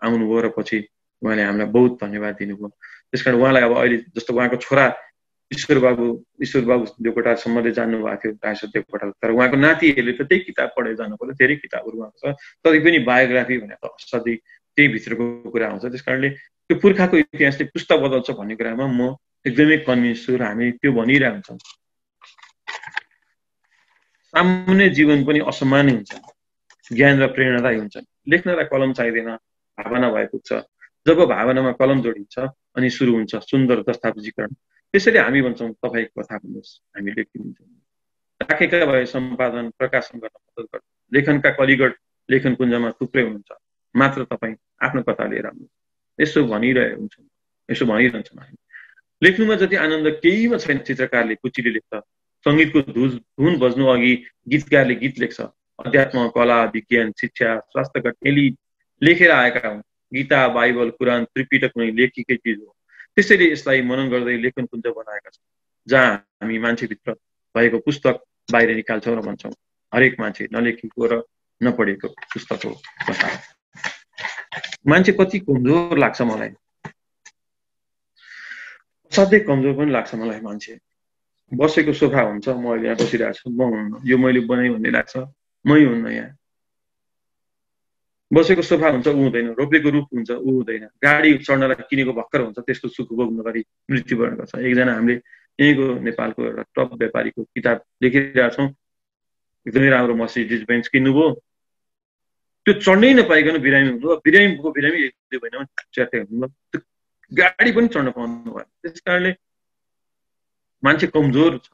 आउनुभयो र पछि उहाँले हामीलाई बहुत धन्यवाद दिनुभयो। त्यसकारण उहाँलाई अब अहिले जस्तो उहाँको छोरा ईश्वर बाबु देवकोटासम्मले जान्नुभएको थियो राजेश्वर देवकोटा, तर उहाँको नातिहरूले त त्यही किताब पढेर जानु पर्यो। धेरै किताबहरू उहाँको छ, तरै पनि बायोग्राफी भनेको असाध्यै त्यही भित्रको कुरा आउँछ। त्यस कारणले त्यो पुर्खाको इतिहासले पुस्ता बदल्छ भन्ने कुरामा म एकदमै कन्भिन्स छु र हामी त्यो भनिरहेका हुन्छौँ। सामान्य जीवन पनि असामान्य हुन्छ, ज्ञान र प्रेरणादायी हुन्छ। लेख्नलाई कलम चाहिँदैन, भावना भए पुग्छ। जब भावनामा कलम जोडिन्छ अनि सुरु हुन्छ सुन्दर दस्तावेजीकरण। त्यसैले हामी भन्छौँ तपाईँको कथा भन्नुहोस्, हामी लेखिदिन्छौँ। राखेका भए सम्पादन प्रकाशन गर्न मद्दत गर्छ। लेखनका कलिगढ लेखन कुञ्जमा थुप्रै हुनुहुन्छ, मात्र तपाईँ आफ्नो कथा लिएर आउनुहोस्। यसो भनिरहन्छौँ हामी। लेख्नुमा जति आनन्द केहीमा छैन। चित्रकारले कुचिले लेख्छ, सङ्गीतको धुन बज्नु अघि गीतकारले गीत लेख्छ। अध्यात्म, कला, विज्ञान, शिक्षा, स्वास्थ्यका टेली लेखेर आएका हुन्। गीता, बाइबल, कुरान, त्रिपिटक नै लेखिएकै चिज हो। त्यसैले यसलाई मनन गर्दै लेखन कुञ्ज बनाएका छौँ, जहाँ हामी मान्छेभित्र भएको पुस्तक बाहिर निकाल्छौँ र भन्छौँ हरेक मान्छे नलेखेको र नपढेको पुस्तक हो कथा। मान्छे कति कमजोर लाग्छ मलाई, असाध्यै कमजोर पनि लाग्छ मलाई। मान्छे बसेको सोफा हुन्छ, म अहिले यहाँ बसिरहेको छु, म हुन्न, यो मैले बनाएँ भन्ने लाग्छ, मै हुन्न। यहाँ बसेको सोफा हुन्छ, ऊ हुँदैन। रोपेको रुख हुन्छ, ऊ हुँदैन। गाडी चढ्नलाई किनेको भर्खर हुन्छ, त्यसको सुख भोग्नु गरी मृत्युवरण गर्छ। एकजना हामीले यहीँको नेपालको एउटा टप व्यापारीको किताब लेखिरहेका छौँ, एकदमै राम्रो मर्सिडिज बेन्च किन्नुभयो, त्यो चढ्नै नपाइकन बिरामी हुनुभयो। बिरामी 1-2 महिनामा च्याट्टै हुनुभयो, त्यो गाडी पनि चढ्न पाउनु भयो। त्यस कारणले मान्छे कमजोर छ।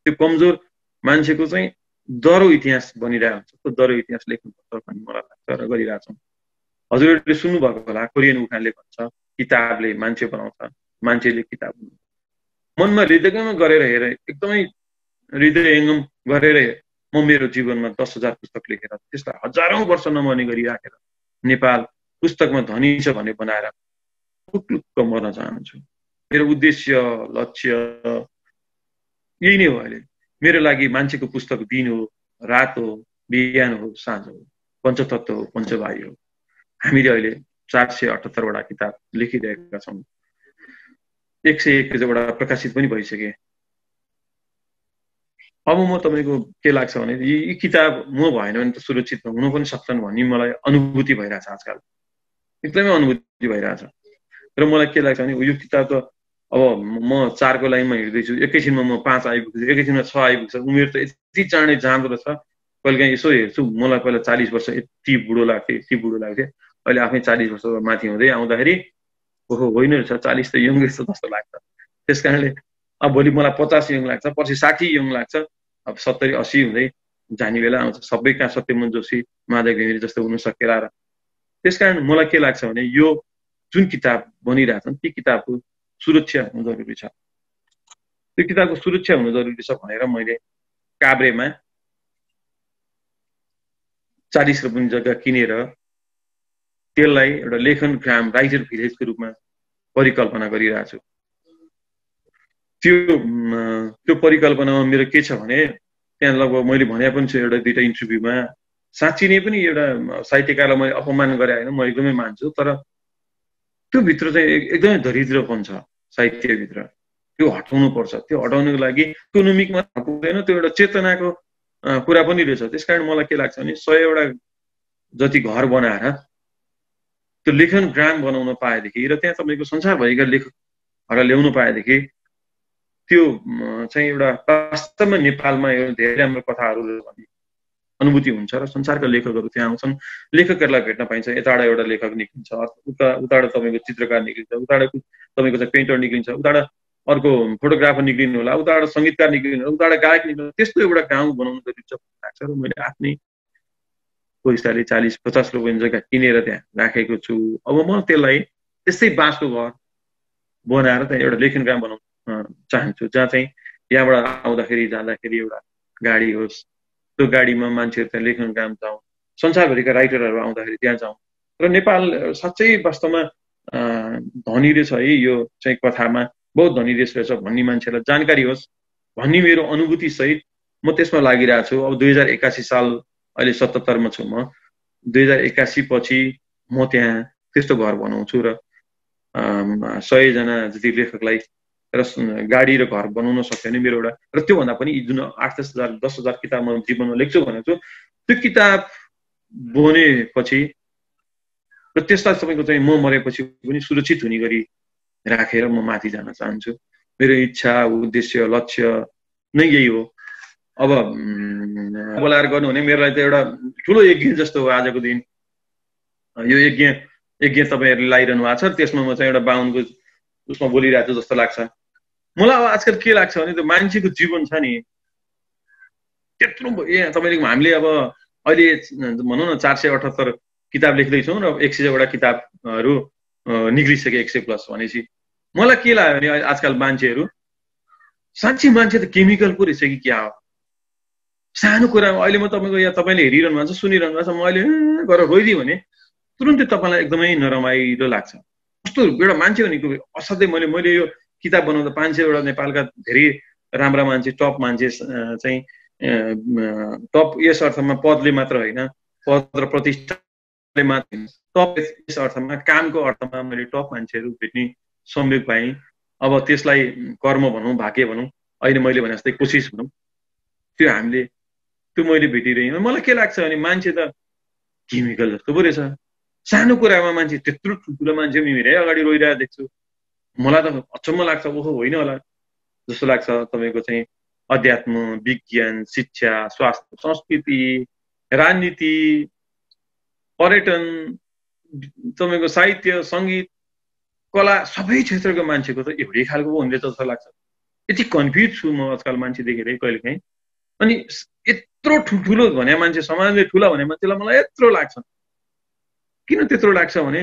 त्यो कमजोर मान्छेको चाहिँ दह्रो इतिहास बनिरहेको हुन्छ। त्यो दह्रो इतिहास लेख्नुपर्छ भन्ने मलाई लाग्छ र गरिरहेछौँ। हजुरहरूले सुन्नुभएको होला, कोरियन उखानले भन्छ किताबले मान्छे बनाउँछ, मान्छेले किताब बनाउँछ। मनमा हृदयमा गरेर हेर, एकदमै हृदयङ्गम गरेर म मेरो जीवनमा 10,000 पुस्तक लेखेर त्यसलाई हजारौं वर्ष नमर्ने गरी राखेर नेपाल पुस्तकमा धनी छ भन्ने बनाएर टुक्लुक्क मर्न चाहन्छु। मेरो उद्देश्य, लक्ष्य यही नै हो। अहिले मेरो लागि मान्छेको पुस्तक दिन हो, रात हो, बिहान हो, साँझ हो, पञ्चतत्व हो, पञ्चवायु हो। हामीले अहिले 478 वटा किताब लेखिरहेका छौँ, 101 वटा प्रकाशित पनि भइसके। अब म तपाईँको के लाग्छ भने यी किताब म भएन भने त सुरक्षित हुन पनि सक्छन् भन्ने मलाई अनुभूति भइरहेछ। आजकल एकदमै अनुभूति भइरहेछ। र मलाई के लाग्छ भने यो किताब त अब म 4 को लाइनमा हिँड्दैछु, एकैछिनमा म 5 आइपुग्छु, एकैछिनमा 6 आइपुग्छ। उमेर त यति चाँडै जाँदो रहेछ। कहिलेकाहीँ यसो हेर्छु, मलाई पहिला 40 वर्ष यति बुढो लाग्थ्यो। अहिले आफै 40 वर्ष माथि हुँदै आउँदाखेरि ओहो होइन रहेछ, 40 त यङ रहेछ जस्तो लाग्छ। त्यस कारणले अब भोलि मलाई 50 यङ लाग्छ, पछि 60 यङ लाग्छ, अब 70-80 हुँदै जाने बेला आउँछ। सबै कहाँ सत्यमन जोशी, माधव घिमिरे जस्तो हुन सकेला र। त्यसकारण मलाई के लाग्छ भने यो जुन किताब बनिरहेछन् ती किताबको सुरक्षा हुनु जरुरी छ। त्यो किताबको सुरक्षा हुनु जरुरी छ भनेर मैले काभ्रेमा 40 रुपैयाँ जग्गा किनेर त्यसलाई एउटा लेखन ग्राम, राइटर भिलेजको रूपमा परिकल्पना गरिरहेको छु। त्यो परिकल्पनामा मेरो के छ भने त्यहाँ लगभग मैले भने पनि छु एउटा 2टा इन्टरभ्यूमा, साँच्ची नै पनि एउटा साहित्यकारलाई मैले अपमान गरे होइन, म एकदमै मान्छु। तर त्यो भित्र चाहिँ एकदमै दरिद्रपन छ साहित्यभित्र, त्यो हटाउनु पर्छ। त्यो हटाउनको लागि इकोनोमिकमा पुग्दैन, त्यो एउटा चेतनाको कुरा पनि रहेछ। त्यसकारण मलाई के लाग्छ भने 100 वटा जति घर बनाएर त्यो लेखन ग्राम बनाउन पाएदेखि र त्यहाँ तपाईँको संसारभरिका लेखकहरूलाई ल्याउनु पाएदेखि त्यो चाहिँ एउटा वास्तवमा नेपालमा एउटा धेरै राम्रो कथाहरू भन्ने अनुभूति हुन्छ र संसारका लेखकहरू त्यहाँ आउँछन्, लेखकहरूलाई भेट्न पाइन्छ। यताबाट एउटा लेखक निक्लिन्छ, उताबाट तपाईँको चित्रकार निक्लिन्छ, उताबाट तपाईँको चाहिँ पेन्टर निक्लिन्छ, उताबाट अर्को फोटोग्राफर निक्लिनु होला, उताबाट सङ्गीतकार निक्लिनु होला, उताबाट गायक निक्लिनु, त्यस्तो एउटा गाउँ बनाउनु जरुरी छ लाग्छ। र मैले आफ्नै पैसाले 40-50 रुपियाँ जग्गा किनेर त्यहाँ राखेको छु। अब म त्यसलाई त्यस्तै बाँसको घर बनाएर त्यहाँ एउटा लेखन ग्राम बनाउन चाहन्छु, जहाँ चाहिँ यहाँबाट आउँदाखेरि जाँदाखेरि एउटा गाडी होस्, त्यो गाडीमा मान्छेहरू त्यहाँ लेखन ग्राम जाउँ, संसारभरिका राइटरहरू आउँदाखेरि त्यहाँ जाउँ। र नेपाल साँच्चै वास्तवमा धनी रहेछ है, यो चाहिँ कथामा बहुत धनी देश रहेछ भन्ने मान्छेलाई जानकारी होस् भन्ने मेरो अनुभूति सहित म त्यसमा लागिरहेको छु। अब 2081 साल, अहिले 77 मा छु म। 2081 पछि म त्यहाँ त्यस्तो घर बनाउँछु र 100 जना जति लेखकलाई र गाडी र घर बनाउन सक्यो भने मेरो एउटा, र त्योभन्दा पनि जुन 8-10 हजार 10 हजार किताब म जीवनमा लेख्छु भनेको छु, त्यो किताब बनेपछि र त्यसलाई तपाईँको चाहिँ म मरेपछि पनि सुरक्षित हुने गरी राखेर म माथि जान चाहन्छु। मेरो इच्छा, उद्देश्य, लक्ष्य नै यही हो। अब बोलाएर गर्नु भने मेरो लागि त एउटा ठुलो यज्ञ जस्तो हो आजको दिन। यो यज्ञ तपाईँहरूले लाइरहनु भएको छ, त्यसमा म चाहिँ एउटा बाहुनको उसमा बोलिरहेको छु जस्तो लाग्छ मलाई। अब आजकल के लाग्छ भने त्यो मान्छेको जीवन छ नि, त्यत्रो तपाईँले हामीले अब अहिले भनौँ न 478 किताब लेख्दैछौँ र 100 किताबहरू निक्लिसके 100+ भनेपछि मलाई के लाग्यो भने आजकल मान्छेहरू साँच्ची मान्छे त केमिकल पो रहेछ कि क्या हो। सानो कुरामा अहिले म तपाईँको यहाँ तपाईँले हेरिरहनु भएको छ, सुनिरहनु भएको छ, म अहिले गरेर रोइदिएँ भने तुरुन्तै तपाईँलाई एकदमै नरमाइलो लाग्छ। कस्तो एउटा मान्छे भनेको असाध्यै। मैले यो किताब बनाउँदा 500 नेपालका धेरै राम्रा मान्छे, टप मान्छे चाहिँ टप यस अर्थमा पदले मात्र होइन, पद र प्रतिष्ठाले मात्र होइन, टप यस अर्थमा कामको अर्थमा मैले टप मान्छेहरू भेट्ने संयोग पाएँ। अब त्यसलाई कर्म भनौँ, भाग्य भनौँ, अहिले मैले भने जस्तै कोसिस भनौँ, त्यो मैले भेटिरहेँ। मलाई के लाग्छ भने मान्छे त केमिकल जस्तो पो रहेछ। सानो कुरामा मान्छे त्यत्रो ठुल्ठुलो मान्छे मेरै अगाडि रोइरहेको देख्छु, मलाई त अचम्म लाग्छ। ओहो होइन होला जस्तो लाग्छ। तपाईँको चाहिँ अध्यात्म, विज्ञान, शिक्षा, स्वास्थ्य, संस्कृति, राजनीति, पर्यटन, तपाईँको साहित्य, सङ्गीत, कला, सबै क्षेत्रको मान्छेको त एउटै खालको हुँदै जस्तो लाग्छ। यति कन्फ्युज छु म आजकल मान्छे देखेरै कहिलेकाहीँ। अनि यत्रो ठुल्ठुलो भने मान्छे, समाजले ठुला भने मान्छेलाई मलाई यत्रो लाग्छ। किन त्यत्रो लाग्छ भने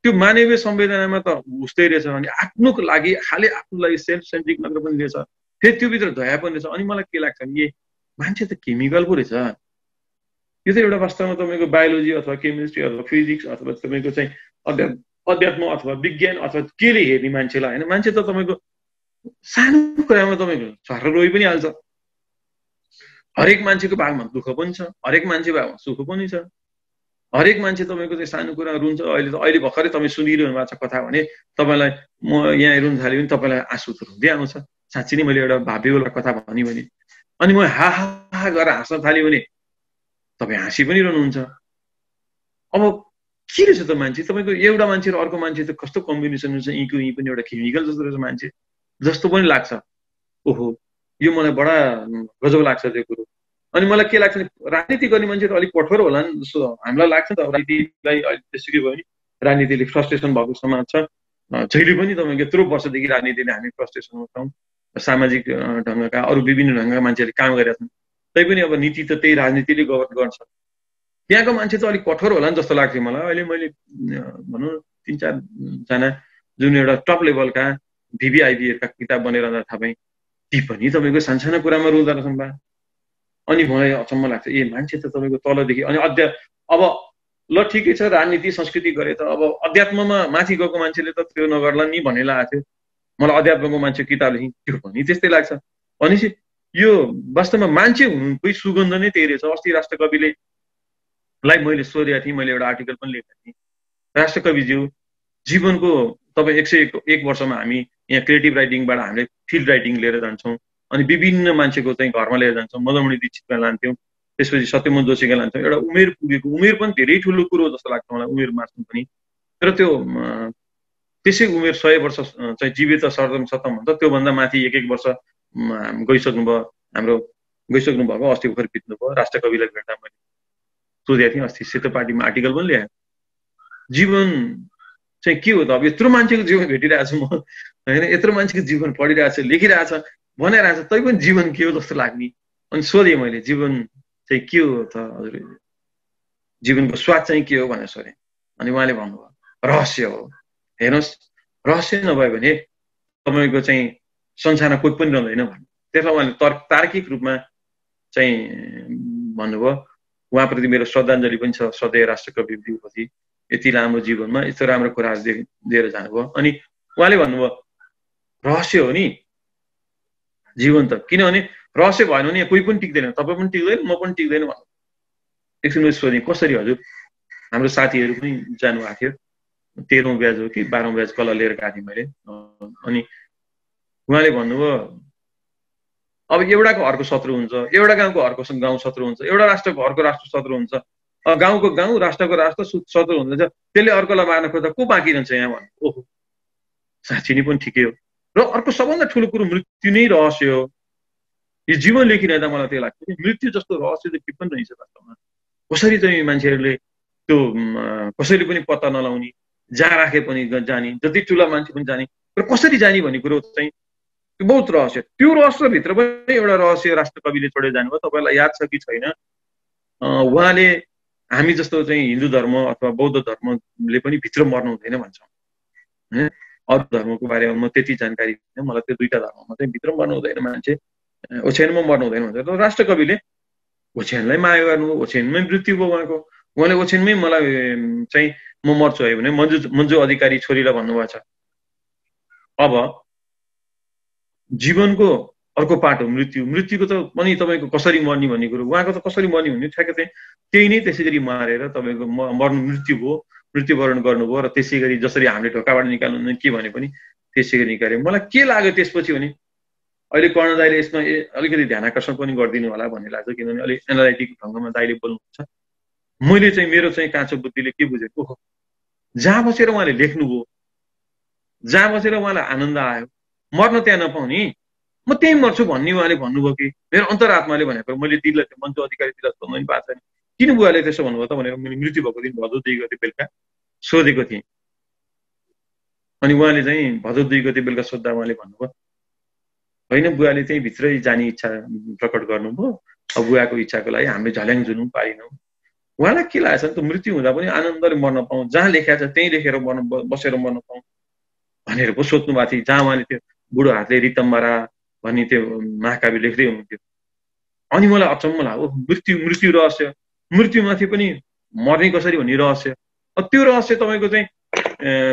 त्यो मानवीय संवेदनामा त उस्तै रहेछ भने आफ्नो लागि, खालि आफ्नो लागि सेल्फ सेन्ट्रिक मात्र पनि रहेछ, फेरि त्योभित्र दया पनि रहेछ। अनि मलाई के लाग्छ भने मान्छे त केमिकल पो रहेछ। यो त एउटा वास्तवमा तपाईँको बायोलोजी अथवा केमिस्ट्री अथवा फिजिक्स अथवा तपाईँको चाहिँ अध्यात्म अथवा विज्ञान अथवा केले हेर्ने मान्छेलाई होइन। मान्छे त तपाईँको सानो कुरामा तपाईँको झर्र रोइ पनि हाल्छ। हरेक मान्छेको भागमा दुःख पनि छ, हरेक मान्छेको भागमा सुख पनि छ। हरेक मान्छे तपाईँको चाहिँ सानो कुरा रुन्छ। अहिले भर्खरै तपाईँ सुनिरहनु भएको छ कथा भने तपाईँलाई म यहाँ रुन थाल्यो भने तपाईँलाई आँसु त रुँदै आउँछ। साँच्ची नै मैले एउटा भाव्यवाला कथा भने अनि म हा हा गरेर हाँस्न थाल्यो भने तपाईँ हाँसी पनि रहनुहुन्छ। अब के रहेछ त मान्छे, तपाईँको एउटा मान्छे र अर्को मान्छे त कस्तो कम्बिनेसन हुन्छ, यहीँको यहीँ पनि एउटा केमिकल जस्तो रहेछ मान्छे जस्तो पनि लाग्छ। ओहो, यो मलाई बडा गजब लाग्छ त्यो कुरो। अनि मलाई के लाग्छ भने राजनीति गर्ने मान्छे त अलिक कठोर होला नि जस्तो हामीलाई लाग्छ नि त। राजनीतिलाई अहिले त्यसरी भयो भने राजनीतिले फ्रस्ट्रेसन भएको समाज छ। जहिले पनि तपाईँको यत्रो वर्षदेखि राजनीतिले हामी फ्रस्ट्रेसनमा छौँ। सामाजिक ढङ्गका अरू विभिन्न ढङ्गका मान्छेले काम गरेका छन्, तैपनि अब नीति त त्यही राजनीतिले गभर्न गर्छ। त्यहाँको मान्छे चाहिँ अलिक कठोर होला नि जस्तो लाग्थ्यो मलाई। अहिले मैले भनौँ 3-4 जना जुन एउटा टप लेभलका भिभिआइपीहरूका किताब बनिरहँदा थाहा पाएँ, ती पनि तपाईँको सानसानो कुरामा रुँदो रहेछन् बा। अनि मलाई अचम्म लाग्छ, मान्छे त तपाईँको तलदेखि। अनि अब ल ठिकै छ, राजनीति संस्कृति गरे त अब अध्यात्ममा माथि गएको मान्छेले त त्यो नगर्ला नि भन्ने लागेको थियो मलाई। अध्यात्मको मान्छे किताब लेख्ने त्यो पनि त्यस्तै लाग्छ। भनेपछि यो वास्तवमा मान्छे हुनुकै सुगन्ध नै त्यही रहेछ। अस्ति राष्ट्रकविले मैले सोधेको थिएँ, मैले एउटा आर्टिकल पनि लेखेको थिएँ। राष्ट्रकविज्यू, जीवनको तपाईँ 101 वर्षमा हामी यहाँ क्रिएटिभ राइटिङबाट हामीले फिल्ड राइटिङ लिएर जान्छौँ। अनि विभिन्न मान्छेको चाहिँ घरमा लिएर जान्छौँ। मदनमणि दीक्षितलाई लान्थ्यौँ, त्यसपछि सत्यमोहन जोशीका लान्छौँ। एउटा उमेर पुगेको, उमेर पनि धेरै ठुलो कुरो जस्तो लाग्छ मलाई, उमेर मार्नु पनि। तर त्यो त्यसै उमेर 100 वर्ष चाहिँ जीवित सर्दम सतम भन्छ, त्योभन्दा माथि 1-1 वर्ष गइसक्नुभयो हाम्रो गइसक्नु भएको, अस्ति भर्खर बित्नु भयो। राष्ट्र कविलाई भेट्दा मैले सोधेको थिएँ अस्ति, सेतो पार्टीमा आर्टिकल पनि ल्याएँ। जीवन चाहिँ के हो त? अब यत्रो मान्छेको जीवन भेटिरहेको छु म होइन, यत्रो मान्छेको जीवन पढिरहेको छ, लेखिरहेछ, भनिरहेछ, तै पनि जीवन के हो जस्तो लाग्ने। अनि सोधेँ मैले, जीवन चाहिँ के हो त हजुर, जीवनको स्वाद चाहिँ के हो भनेर सोधेँ। अनि उहाँले भन्नुभयो रहस्य हो। हेर्नुहोस्, रहस्य नभयो भने तपाईँको चाहिँ संसारमा कोही पनि रहँदैन भन्नु। त्यसलाई उहाँले तार्किक रूपमा चाहिँ भन्नुभयो। उहाँप्रति मेरो श्रद्धाञ्जली पनि छ, सधैँ राष्ट्रकवि ज्यूप्रति। यति लामो जीवनमा यस्तो राम्रो कुराहरू दिएर जानुभयो। अनि उहाँले भन्नुभयो रहस्य हो नि जीवन त, किनभने रहस्य भएन भने कोही पनि टिक्दैन, तपाईँ पनि टिक्दैन, म पनि टिक्दैन भन्नु। एकछिन मैले सोधेँ कसरी हजुर? हाम्रो साथीहरू पनि जानुभएको थियो, 13औं ब्याज हो कि 12औं ब्याज कल लिएर गएको थिएँ मैले। अनि उहाँले भन्नुभयो अब एउटाको अर्को शत्रु हुन्छ, एउटा गाउँको अर्को गाउँ शत्रु हुन्छ, एउटा राष्ट्रको अर्को राष्ट्र शत्रु हुन्छ, गाउँको गाउँ राष्ट्रको राष्ट्र शत्रु हुँदैछ, त्यसले अर्कोलाई मार्न खोज्दा को बाँकी रहन्छ यहाँ भन्नु। ओहो, साँच्ची नै पनि ठिकै हो। र अर्को सबभन्दा ठुलो कुरो मृत्यु नै रहस्य हो। यो जीवन लेखिरहँदा मलाई त्यो लाग्छ कि मृत्यु जस्तो रहस्य चाहिँ के पनि रहेछ वास्तवमा। कसरी चाहिँ मान्छेहरूले त्यो कसैले पनि पत्ता नलाउने, जहाँ राखे पनि जाने, जति ठुला मान्छे पनि जाने, र कसरी जाने भन्ने कुरो चाहिँ त्यो बहुत रहस्य। त्यो रहस्यभित्र पनि एउटा रहस्य राष्ट्रकविले छोडेर जानुभयो। तपाईँलाई याद छ कि छैन, उहाँले हामी जस्तो चाहिँ हिन्दू धर्म अथवा बौद्ध धर्मले पनि भित्र मर्नु हुँदैन भन्छौँ होइन। अरू धर्मको बारेमा म त्यति जानकारी छैन, मलाई त्यो दुईटा धर्ममा चाहिँ भित्र मर्नु हुँदैन, मान्छे ओछ्यानमा मर्नु हुँदैन भन्छ। र राष्ट्रकविले ओछ्यानलाई माया गर्नु, ओछ्यानमै मृत्यु भयो उहाँको। उहाँले ओछ्यानमै मलाई चाहिँ म मर्छु है भने मन्जु अधिकारी छोरीलाई भन्नुभएको छ। अब जीवनको अर्को पाटो मृत्यु, मृत्युको त पनि तपाईँको कसरी मर्ने भन्ने कुरो, उहाँको त कसरी मर्ने भन्ने ठ्याक्कै चाहिँ त्यही नै त्यसै गरी मारेर तपाईँको मर्नु मृत्यु भयो, मृत्युवरण गर्नुभयो। र त्यसै गरी जसरी हामीले ढोकाबाट निकाल्नु के भने पनि त्यसै गरी निकाल्यो। मलाई के लाग्यो त्यसपछि भने अहिले कर्ण दाइले यसमा अलिकति ध्यान आकर्षण पनि गरिदिनु होला भन्ने लाग्छ, किनभने अलिक एनालाइटिक ढङ्गमा दाइले बोल्नुहुन्छ। मैले चाहिँ मेरो चाहिँ काँचो बुद्धिले के बुझेको, जहाँ बसेर उहाँले लेख्नुभयो, जहाँ बसेर उहाँलाई आनन्द आयो, मर्न त्यहाँ नपाउने, म त्यहीँ मर्छु भन्ने उहाँले भन्नुभयो कि मेरो अन्तरात्माले भनेको। मैले दिललाई त्यो मन्जु अधिकारी दिललाई सोध्नु पनि पाएको छैन, किन बुवाले त्यसो भन्नुभयो त भनेर मैले मृत्यु भएको दिन भदौ 2 गते बेलुका सोधेको थिएँ। अनि उहाँले चाहिँ भदौ 2 गते बेलुका सोद्धा उहाँले भन्नुभयो होइन, बुवाले चाहिँ भित्रै जाने इच्छा प्रकट गर्नुभयो, अब बुवाको इच्छाको लागि हामीले झल्याङ जुलुम पारिनौँ। उहाँलाई के लागेको छ त मृत्यु हुँदा पनि आनन्दले मर्न पाऊँ, जहाँ लेखेको छ त्यहीँ लेखेर बसेर मर्न पाऊँ भनेर पो सोध्नु भएको थियो। जहाँ उहाँले त्यो बुढो हातले रितम्बरा भन्ने त्यो महाकाव्य लेख्दै हुनुहुन्थ्यो। अनि मलाई अचम्म लाग्यो, मृत्यु रहस्य, मृत्युमाथि पनि मर्ने कसरी भन्ने रहस्य। त्यो रहस्य तपाईँको चाहिँ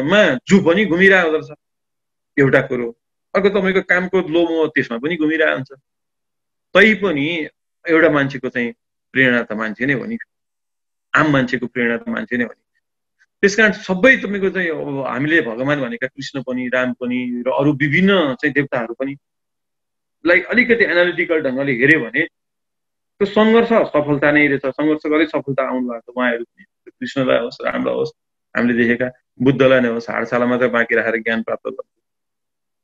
मा जो पनि घुमिरहेको हुँदो रहेछ एउटा कुरो। अर्को तपाईँको कामको लोमो त्यसमा पनि घुमिरहेको हुन्छ। तै पनि एउटा मान्छेको चाहिँ प्रेरणा त मान्छे नै हो नि, आम मान्छेको प्रेरणा त मान्छे नै हो नि। त्यसकारण सबै तपाईँको चाहिँ अब हामीले भगवान भनेका कृष्ण पनि, राम पनि र अरू विभिन्न चाहिँ देवताहरू पनि लाई अलिकति एनालिटिकल ढङ्गले हेऱ्यो भने त्यो सङ्घर्ष सफलता नै रहेछ। सङ्घर्ष गरी सफलता आउनु भएको छ उहाँहरू पनि, कृष्णलाई होस्, रामलाई होस्, हामीले देखेका बुद्धलाई नै होस्, हाडशाला मात्रै बाँकी राखेर ज्ञान प्राप्त गर्छ।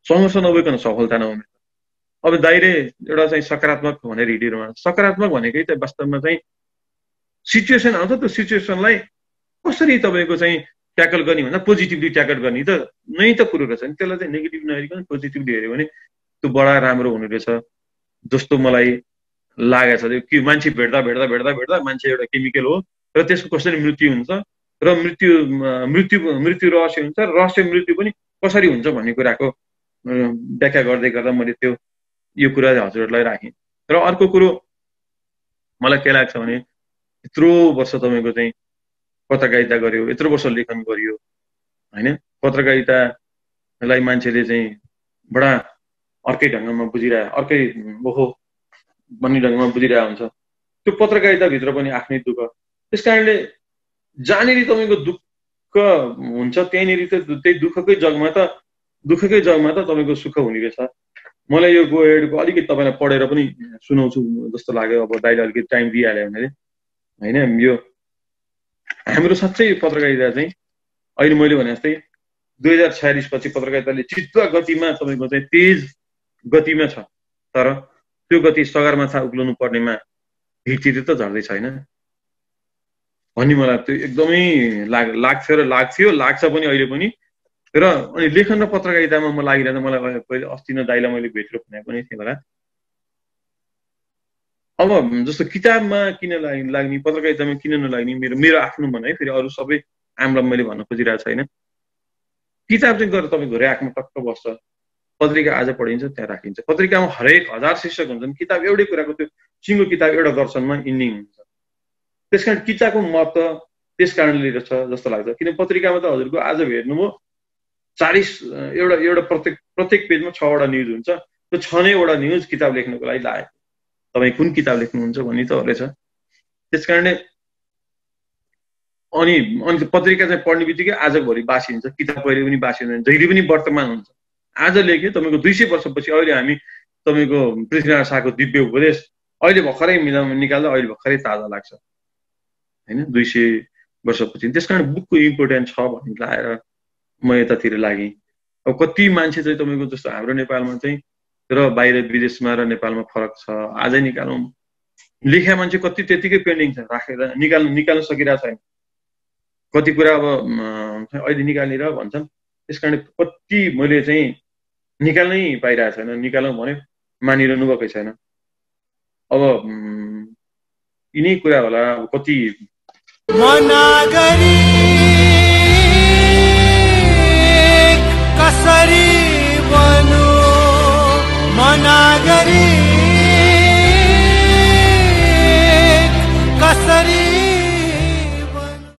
सङ्घर्ष नभइकन सफलता नहुने। अब दाइले एउटा चाहिँ सकारात्मक भनेर हिँडिरहनु, सकारात्मक भनेकै त वास्तवमा चाहिँ सिचुएसन आउँछ, त्यो सिचुएसनलाई कसरी तपाईँको चाहिँ ट्याकल गर्ने भन्दा पोजिटिभली ट्याकल गर्ने त नै त कुरो रहेछ नि। त्यसलाई चाहिँ नेगेटिभ नहेरिकन पोजिटिभली हेऱ्यो भने त्यो बडा राम्रो हुने रहेछ जस्तो मलाई लागेको छ। कि मान्छे भेट्दा भेट्दा भेट्दा भेट्दा मान्छे एउटा केमिकल हो र त्यसको कसरी मृत्यु हुन्छ र मृत्यु रहस्य हुन्छ, रहस्य मृत्यु पनि कसरी हुन्छ भन्ने कुराको व्याख्या गर्दै गर्दा मैले यो कुरा हजुरहरूलाई राखेँ। र अर्को कुरो मलाई के लाग्छ भने यत्रो वर्ष तपाईँको चाहिँ पत्रकारिता गर्यो, यत्रो वर्ष लेखन गरियो होइन, पत्रकारितालाई मान्छेले चाहिँ बडा अर्कै ढङ्गमा बुझिरहे, अर्कै ओहो भन्ने ढङ्गमा बुझिरहेको हुन्छ। त्यो पत्रकारिताभित्र पनि आफ्नै दुःख, त्यस कारणले जहाँनिर तपाईँको दुःख हुन्छ त्यहीँनिर त त्यही दुःखकै जगमा त तपाईँको सुख हुने रहेछ। मलाई यो गो एडको अलिकति तपाईँलाई पढेर पनि सुनाउँछु जस्तो लाग्यो। अब दाइले अलिकति टाइम दिइहाल्यो भने होइन, यो हाम्रो साँच्चै पत्रकारिता चाहिँ अहिले मैले भने जस्तै 2046 पछि पत्रकारिताले चित्त गतिमा तपाईँको चाहिँ तेज गतिमा छ, तर त्यो गति सगरमाथा उक्लनु पर्नेमा हिटिँदै त झर्दै छैन भन्ने मलाई त्यो एकदमै लाग्थ्यो र लाग्छ पनि अहिले पनि। र अनि लेखन र पत्रकारितामा म लागिरहँदा मलाई पहिले अस्ति नै दाइलाई मैले भेटेर भने पनि थिएँ होला। अब जस्तो किताबमा किन लाग्ने पत्रकारितामा किन नलाग्ने मेरो आफ्नो भनाइ, फेरि अरू सबै आमलाई मैले भन्न खोजिरहेको छैन। किताब चाहिँ गरेर तपाईँ घरै आँखमा टक्क बस्छ, पत्रिका आज पढिन्छ त्यहाँ राखिन्छ। पत्रिकामा हरेक 1000 शीर्षक हुन्छन्, किताब एउटै कुराको त्यो सिङ्गो किताब एउटा दर्शनमा इन्डिङ हुन्छ। त्यस कारण किताबको महत्त्व त्यस कारणले रहेछ जस्तो लाग्छ। किन पत्रिकामा त हजुरको आज हेर्नुभयो 40 एउटा प्रत्येक पेजमा 6 वटा न्युज हुन्छ। त्यो 6 नै वटा न्युज किताब लेख्नको लागि लागेको। तपाईँ कुन किताब लेख्नुहुन्छ भन्ने त रहेछ। त्यस कारणले अनि पत्रिका चाहिँ पढ्ने बित्तिकै आजभोलि बासिन्छ, किताब कहिले पनि बासिँदैन, जहिले पनि वर्तमान हुन्छ। आज लेख्यो तपाईँको 200 वर्षपछि अहिले हामी तपाईँको पृथ्वीनारायण शाहको दिव्य उपदेश अहिले भर्खरै निकाल्दा अहिले भर्खरै ताजा लाग्छ हैन, 200 वर्षपछि। त्यसकारण बुकको इम्पोर्टेन्ट छ भन्ने लाएर म यतातिर लागेँ। अब कति मान्छे चाहिँ तपाईँको जस्तो हाम्रो नेपालमा चाहिँ र बाहिर विदेशमा र नेपालमा फरक छ। आजै निकालौँ लेख्या मान्छे कति त्यतिकै पेन्डिङ छ, राखेर निकाल्न सकिरहेको छैन। कति कुरा अब अहिले निकालेर भन्छन्। त्यसकारण कति मैले चाहिँ निकाल्नै पाइरहेको छैन, निकालौँ भने मानिरहनु भएकै छैन। अब यिनै कुरा होला। कति मनाग